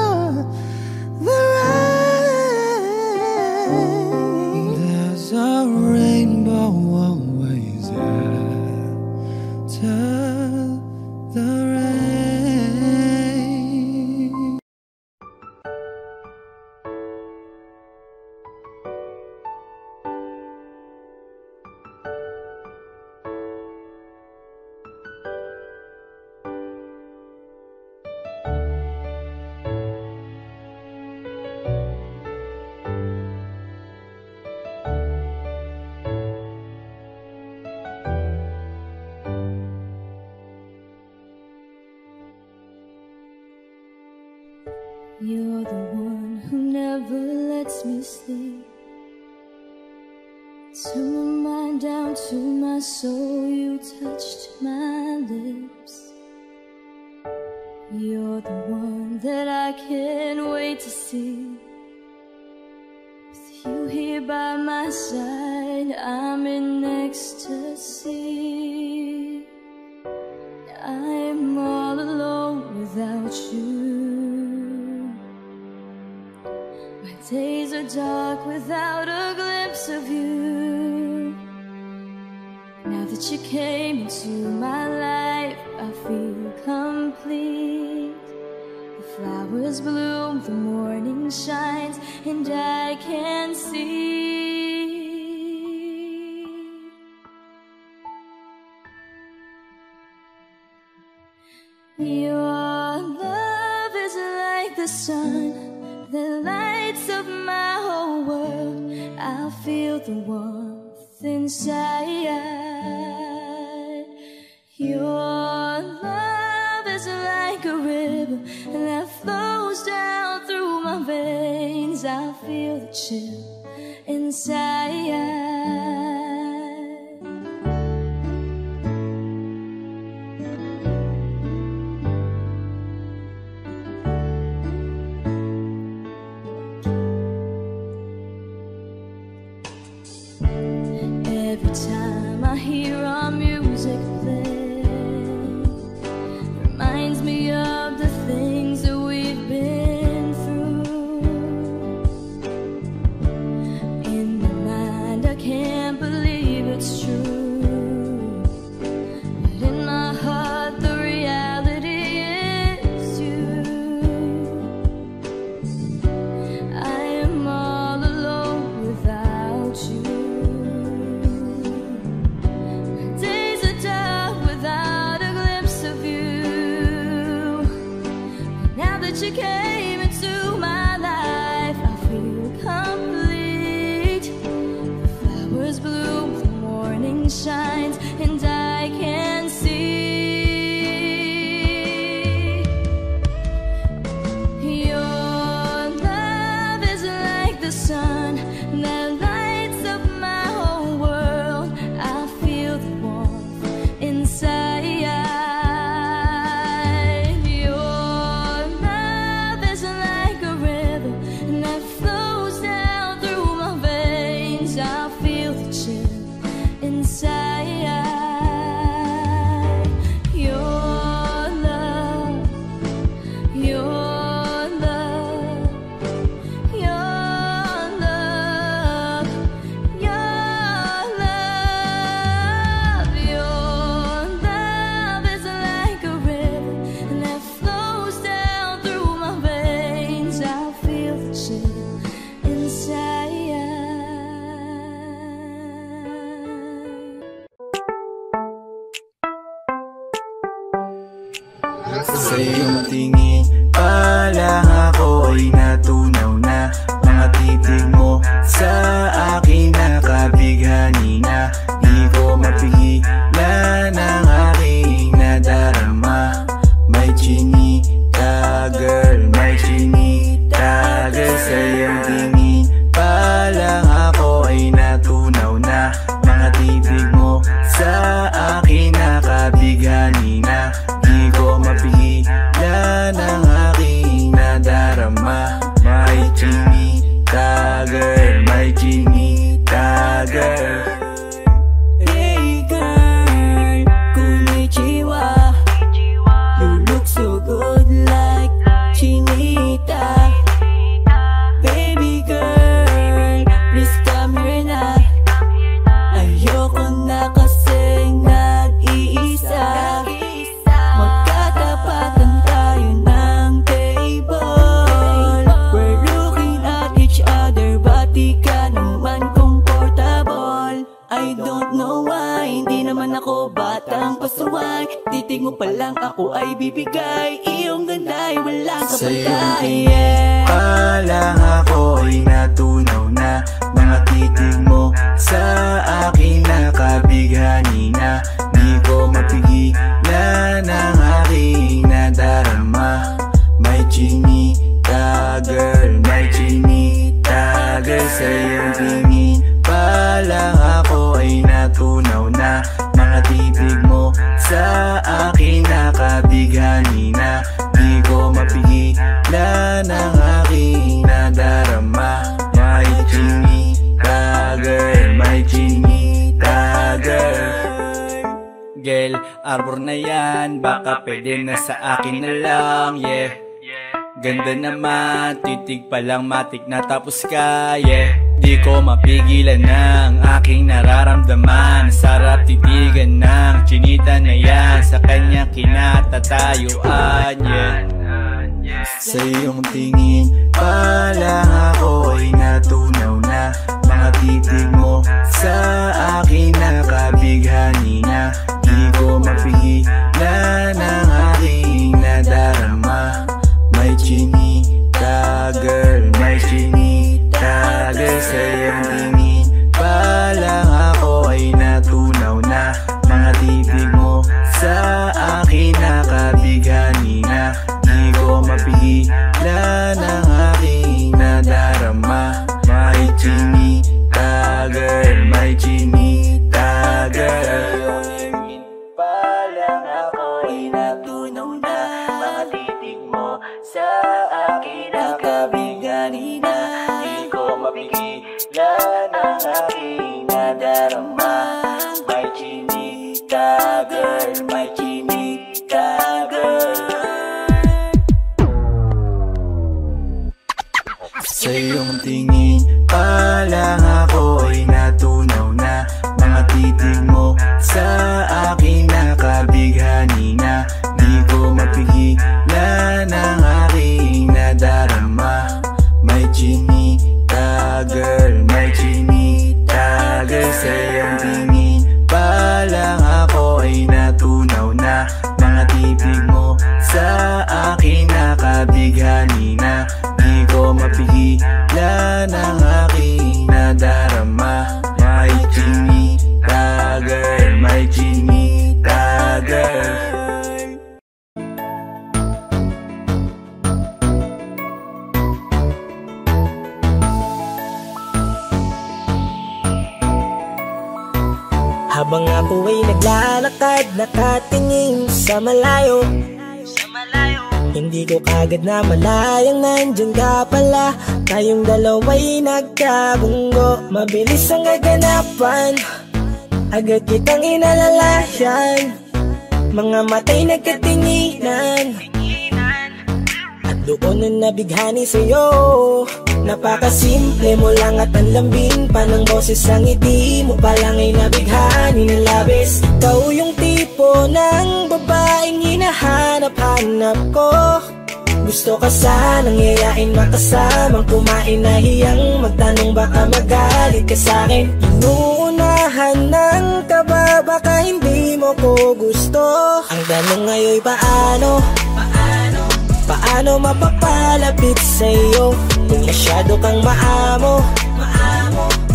the rain. There's a rainbow always after the rain. You're the one who never lets me sleep. To my mind, down to my soul, you touched my lips. You're the one that I can't wait to see. With you here by my side, I'm in ecstasy. I'm all alone without you. My days are dark without a glimpse of you. Now that you came into my life, I feel complete. The flowers bloom, the morning shines, and I can see. Your love is like the sun that lights up my whole world. I feel the warmth inside. Your love is like a river that flows down through my veins. I feel the chill inside. Every time I hear our music play, reminds me of the things that we've been through. In my mind, I can't believe it's true, but in my heart, the reality is you. I am all alone without you. You came into my life, I feel complete. The flowers bloom, the morning shines, and I can see. Your love is like the sun that lights up my whole world. I feel the warmth inside. Sa iyong tingin pa lang ako ay natunaw na. Mga titig mo sa akin nakabighani na. Di ko mapigilan ang aking nadarama. May chinita girl, may chinita girl. Sa iyong tingin pa lang ako ay natunaw na. Mga titig mo sa akin nakabighani na. Di ko mapigilan ang aking nadarama. May chinita girl, may chinita girl. Hey girl, konnichiwa. You look so good like chinita. Baby girl, please come here na. Ayoko na kasing nag-iisa. Magkatapatan tayo ng table. We're looking at each other, but di ka naman comfortable. I don't know why, hindi naman ako batang pasuway. Titig mo pa lang ako ay bibigay. Iyong ganda ay walang kapatay. Sa iyong tingin pa lang ako ay natunaw na. Mga titig mo sa akin nakabighani na. Di ko mapigilan ang aking nadarama. May chinita girl, may chinita girl. Sa iyong tingin pa lang ako ay natunaw na. Mga titig mo sa akin nakabighani na. Di ko mapigilan ang aking nadarama. May chinita girl, may chinita girl. Girl, arbor na yan, baka pwede na sa akin na lang, yeah. Ganda naman, titig pa lang matik na tapos ka, yeah. Di ko mapigilan ng aking nararamdaman. Sarap titigan ng chinita na yan, sa kanya kinatatayuan, yeah. Sa iyong tingin pa lang ako ay natunaw na. Mga titig mo sa akin nakabighani na. Di ko mapigilan ang aking nadarama. May chinita girl, may chinita girl. Sa iyong tingin pa lang ako ay natunaw na. Mga titig mo sa akin nakabighani na. Di ko mapigilan ang aking nadarama. May chinita girl, may chinita girl. Pa lang ako ay natunaw na. Mga titig mo sa akin nakabighani na. Di ko mapigilan ang aking nadarama. May chinita girl, may chinita girl. Sa iyong tingin pa lang ako ay natunaw na. Mga titig mo sa akin nakabighani na. Di ko mapigilan ang aking nadarama. May chinita girl, may chinita girl. Sa iyong tingin pa lang ako ay natunaw na. Mga titig mo sa akin nakabighani na. Di ko mapigilan ang aking nadarama. May chinita girl, may chinita girl. Habang ako ay naglalakad, nakatingin sa malayo, hindi ko kagad na malayang nandyan ka pala. Tayong dalawa'y nagkabunggo. Mabilis ang gaganapan, agad kitang inalalayan. Mga matay nagkatinginan, at doon na nabighani sa'yo. Napakasimple mo lang at ang lambing pa ng boses. Ang ngiti mo pa lang ay nabighani ng labis. Ikaw yung tipo ng babaeng hinahanap-hanap ko. Gusto ka sanang yayain, makasamang kumain, nahiyang magtanong baka magalit ka sa'kin. Inuunahan ng kaba, baka hindi mo ko gusto. Ang tanong ngayon paano? Paano mapapalapit sa'yo kung masyado kang maamo?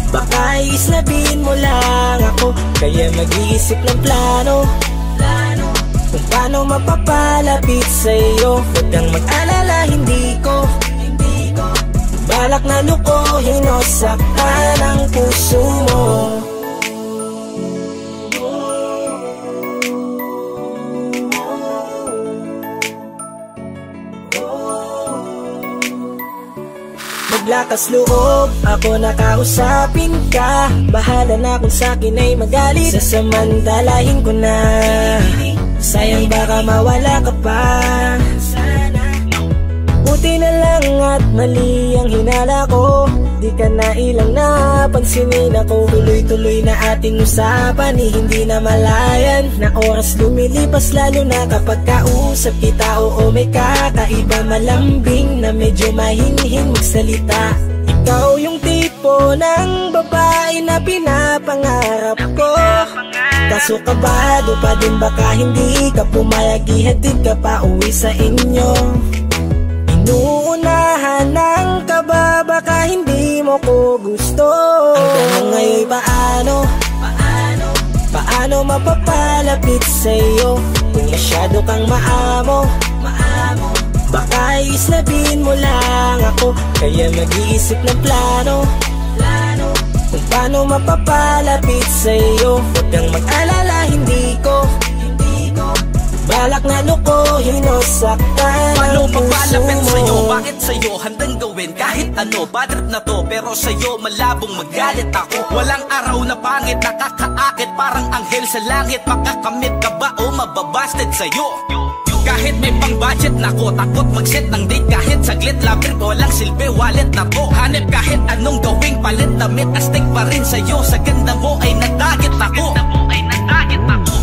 Baka iisnabin mo lang ako, kaya mag-iisip ng plano kung paano mapapalapit sa'yo. Huwag kang mag-alala, hindi ko balak na lukohin o saktan ang puso mo. Lakas loob, ako nakausapin ka. Bahala na kung sa'kin ay magalit, sasamantalahin ko na. Sayang baka mawala ka pa. Buti na lang at mali ang hinala ko. Di ka na ilang napansinin ako. Tuloy-tuloy na ating usapan, hindi na malayan. Na oras lumilipas lalo na kapag kausap kita. Oo, may kakaiba, malambing na medyo mahinhin magsalita. Ikaw yung tipo ng babae na pinapangarap ko. Kaso kabado pa din, baka hindi ka pumayag, ihatid ka pa uwi sa inyo. Inuunahan ng kaba, baka hindi mo ko gusto. Ang tanong ngayon paano? Paano mapapalapit sa'yo kung masyado kang maamo? Baka islabin mo lang ako, kaya mag-iisip ng plano kung paano mapapalapit sa'yo. Huwag kang mag-alala, hindi ko balak na lukuhin o saktan paano ang puso papalapit mo. sa'yo? Bakit sa'yo handang gawin kahit ano? Bad trip na to, pero sa'yo malabong magalit ako. Walang araw na pangit, nakakaakit parang anghel sa langit. Makakamit ka ba o mababasted sa'yo? Kahit may pang budget na ko, takot mag-set ng date kahit saglit. Love trip, walang silbi, wallet na to. Hanip kahit anong gawing palit, damit astig pa rin sa'yo. Sa ganda mo ay nadagit ako.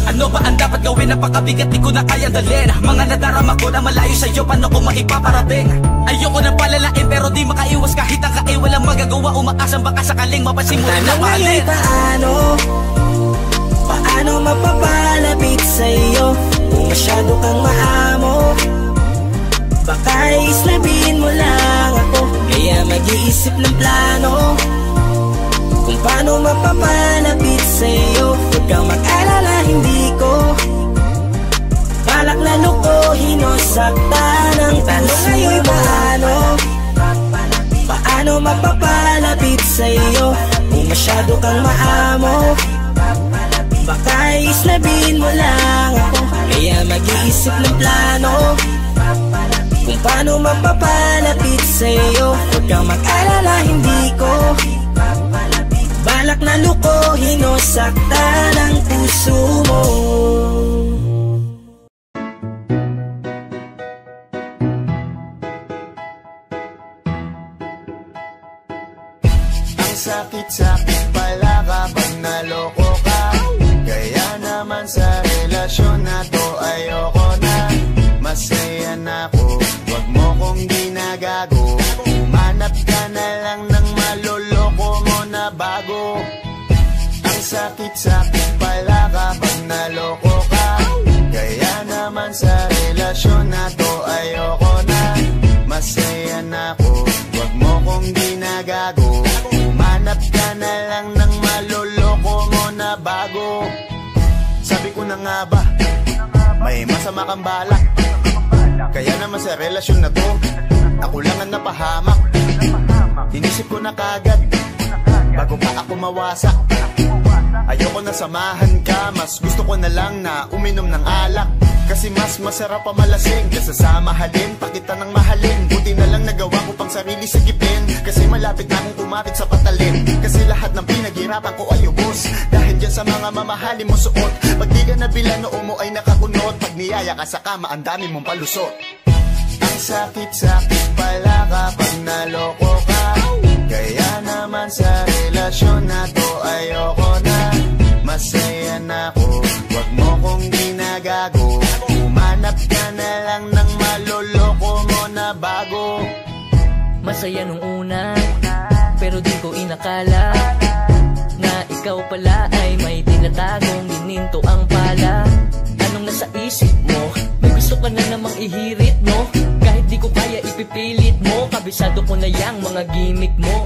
Ano ba ang dapat gawin? Napakabigat, di ko na kayang dalhin. Mga nadarama ko na malayo sa'yo, paano ko maipaparating? Ayoko na palalain pero di makaiwas kahit ang kain. Walang magagawa, umaasang baka sakaling mapasimulan na mahalin. Paano mapapalapit sa'yo kung masyado kang maamo? Baka islabin mo lang ako, kaya mag-iisip ng plano kung paano mapapalapit sa'yo. Huwag kang mag-alala, hindi ko balak na lukuhin o saktan ang puso mo. Paano mapapalapit sa'yo kung masyado kang maamo? Baka islabin mo lang ako, kaya mag-iisip ng plano kung paano mapapalapit sa'yo. Huwag kang mag-alala, hindi ko balak na lukuhin o saktan ang puso mo. Ang sakit-sakit pala kapag naloko ka. Kaya naman sa relasyon na to ayoko na. Masaya na ako, wag mo kong ginagago. Umanap ka na lang ng maloloko mo na bago. Ang sakit-sakit pala kapag naloko ka. Kaya naman sa relasyon na to ayoko na. Masaya na ako, wag mo kong ginagago. Umanap ka na lang ng maloloko mo na bago. Sabi ko na nga ba, may masama kang balak. Kaya naman sa relasyon na to, ako lang ang napahamak. Inisip ko na kagad, bago pa ako mawasak. Ayoko na samahan ka, mas gusto ko na lang na uminom ng alak. Kasi mas masarap pa malasing kaysa sa mahalin, pakita ng mahalin. Buti na lang nagawa ko pang sarili sigipin, kasi malapit na akong kumapit sa patalin. Kasi lahat ng pinaghirapan ko ay ubos dahil dyan sa mga mamahalin mo suot. Pag di ka nabila noo mo ay nakakunot, pag niyaya ka sa kama ang dami mong palusot. Ang sakit-sakit pala kapag naloko ka. Kaya naman sa relasyon na to ayoko na. Masaya na ako, wag mo kong ginagago. Umanap ka na lang ng maloloko mo na bago. Masaya nung una, pero di ko inakala na ikaw pala ay may tinatagong gininto ang pala. Anong nasa isip mo? May gusto ka na namang ihirit mo. Kahit di ko kaya ipipilit mo, kabisado ko na yang mga gimmick mo.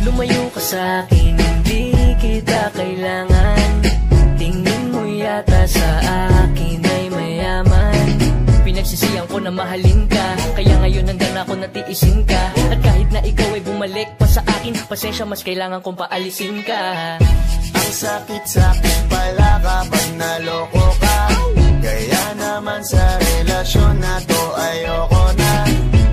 Lumayo ka sa'kin, hindi kita kailangan. Tingin mo yata sa akin ay mayaman. Pinagsisiyang ko na mahalin ka, kaya ngayon hanggang ako natiisin ka. At kahit na ikaw ay bumalik pa sa akin, pasensya mas kailangan kong paalisin ka. Ang sakit-sakit pala kapag naloko ka. Kaya naman sa relasyon na to ayoko na.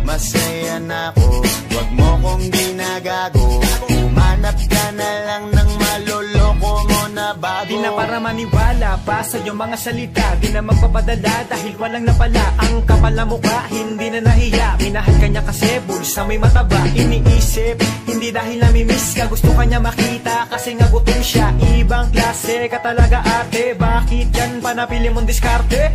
Masaya na ako, wag mo kong ginagago. Umanap ka na lang ng maloloko mo na bago. Di na para maniwala pa sa iyong mga salita. Di na magpapadala dahil walang napala. Ang kapal na mukha, hindi na nahiya. Minahal ka niya kasi bulsa may mataba. Iniisip, hindi dahil namimiss ka. Gusto ka niya makita kasi nga gutom siya. Ibang klase ka talaga ate. Bakit yan pa napili mong diskarte?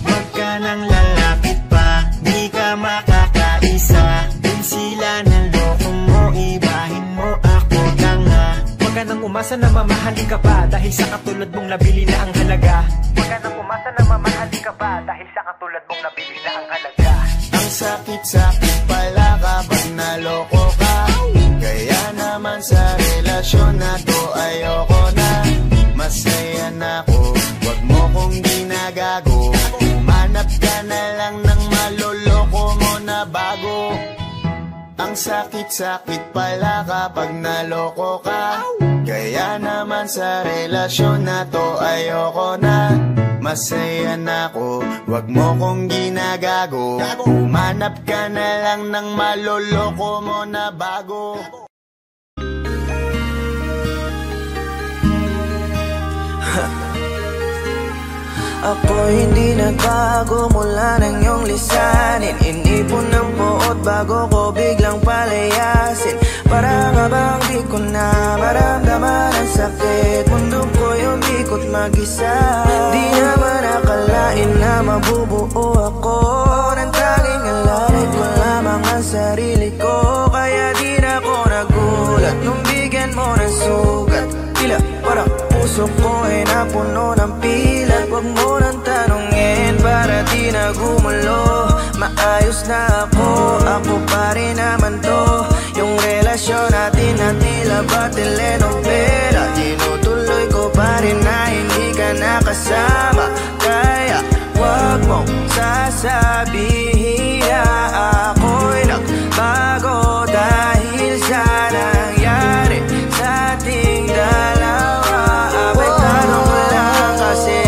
Wag ka nang lalapit pa, di ka makakaisa. Dun sila naloko mo, ibahin mo ako tanga. Wag ka nang umasa na mamahalin ka pa, dahil sa katulad mong nabili na ang halaga. Wag ka nang umasa na mamahalin ka pa, dahil sa katulad mong nabili na ang halaga. Ang sakit-sakit pala kapag naloko ka. Kaya naman sa relasyon na to ayoko na. Masaya na ako, wag mo kong ginagago. Umanap ka na lang ng maloloko mo sakit-sakit pala kapag naloko ka. Kaya naman sa relasyon na to ayoko na. Masaya na ako, wag mo kong ginagago. Humanap ka na lang ng maloloko mo na bago. Ako hindi nagbago mula ng iyong lisanin. Inipon ng buot bago ko biglang palayasin. Para nga bang di ko na maramdaman ang sakit. Mundo ko'y umikot mag-isa. Di naman akalain na mabubuo ako ng tanging alalay ko lamang ang sarili ko. Kaya di na ako nagulat nung bigyan mo ng sugat. Tila para puso ko ay napuno ng pilat. Huwag mo nang tanungin para di na gumulo. Maayos na ako pa rin naman to. Yung relasyon natin na tila ba telenovela. Tinutuloy ko pa rin na hindi ka nakasama. Kaya huwag mong sasabihin na ako'y nagbago dahil sa nangyari sa ating dalawa. Abay tanong ko lang kasi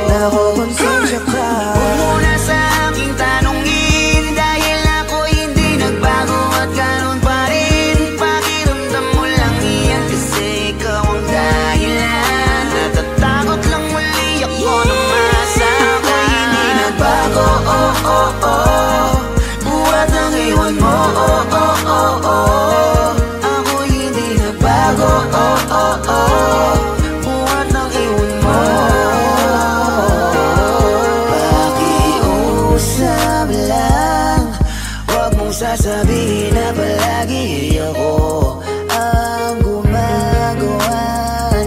nakukonsensya ka. Huwag mo na sa aking tanongin dahil ako hindi nagbago at ganun pa rin. Pakiramdam mo lang iyan kasi ikaw ang dahilan. Natatakot lang muli ako na masama. Hindi nagbago, oh oh oh. Buhat ang iwan mo, oh oh oh oh. Ako hindi nagbago, oh oh oh. Buhat ang iwan mo. Pakiusap lang, huwag mong sasabihin na palagi ako ang gumagawa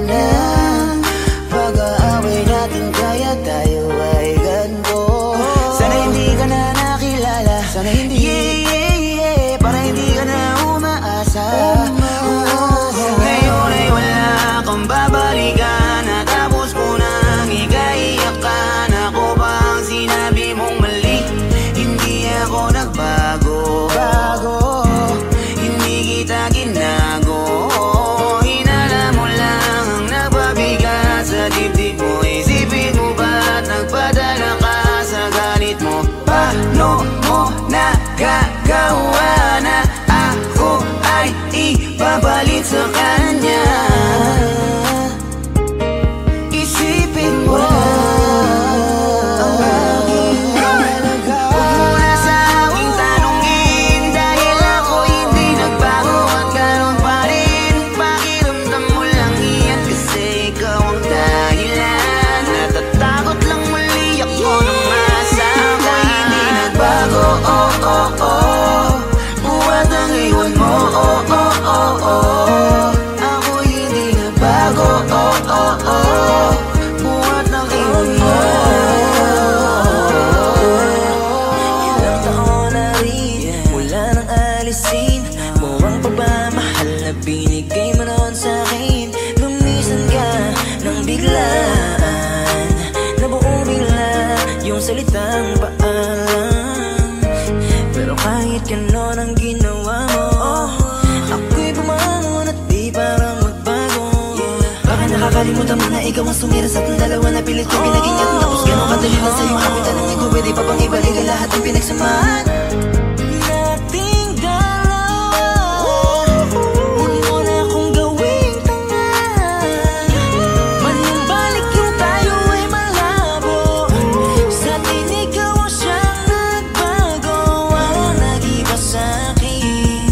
ng pag-aaway natin. Kaya tayo ay ganito. Sana hindi ka na nakilala. Sana hindi, para hindi ka na umaasa. Ngayon ay wala kang babalikan. Natapos ko nang ikaiyakan. Ako ba ang sinabi mong mali? Hindi ako nagbago. Hindi kita ginago. Hinala mo lang ang nagpabigat sa dibdib mo. Isipin mo ba't nagpadala ka sa galit mo? Paano mo nagagawa na ako ay ipapalit sa kanya? Isipin mo ang aking halaga. Huwag mo na sa aking tanongin dahil ako hindi nagbago at ganun pa rin. Pakiramdam mo lang iyan kasi ikaw ang dahilan. Natatakot lang muli ako na masama. Hindi nagbago, oh oh oh. Buhat ang iwan mo, oh oh oh oh. Ako hindi nagbago, oh oh oh. Buhat ang iwan mo. Ilang taon na rin mula nang alisin mo ang pagmamahal na binigay mo noon sa'kin. Lumisan ka nang biglaan, nabuo bigla yung salitang paalam. Pero kahit ganon ang ginawa mo, ako'y bumangon at di parang magbago. Baka nakakalimutan mo na ikaw ang sumira sa ating dalawa na pilit ko pinagingat. Tapos ganon kadali lang sa'yo ang aking tanong. Ikaw pwede pa bang ibalik ang lahat ng pinagsamahan nating dalawa? Huwag mo na akong gawing tanga. Manumbalik yung tayo ay malabo. Sa atin ikaw ang siyang nagbago. Walang nag-iba sa'kin.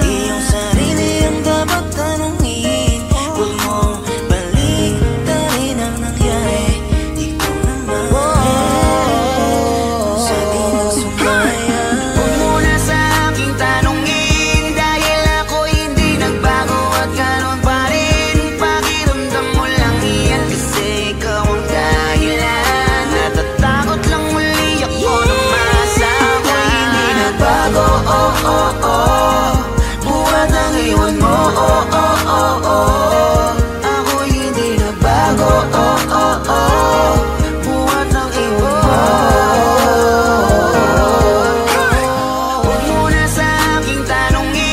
Iyong sarili ang dapat tanungin. Huwag mong baliktarin ang nangyari. Ikaw naman sa atin ang sumaya. Huwag mo na sa aking tanungin dahil ako hindi nagbago at ganun pa rin. Pakiramdam mo lang iyan kasi ikaw ang dahilan. Natatakot lang muli ako na masama. Hindi nagbago, oh oh oh. Buhat ang iwan mo, oh oh oh oh. Ako hindi nagbago, oh oh oh. Buhat ang iwan mo. Huwag mo na sa aking tanongin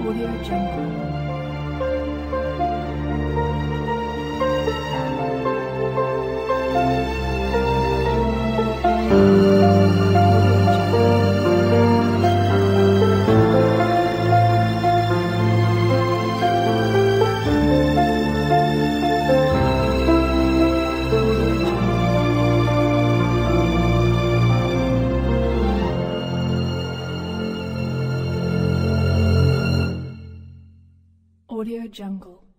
Audio Jungle. Audio Jungle.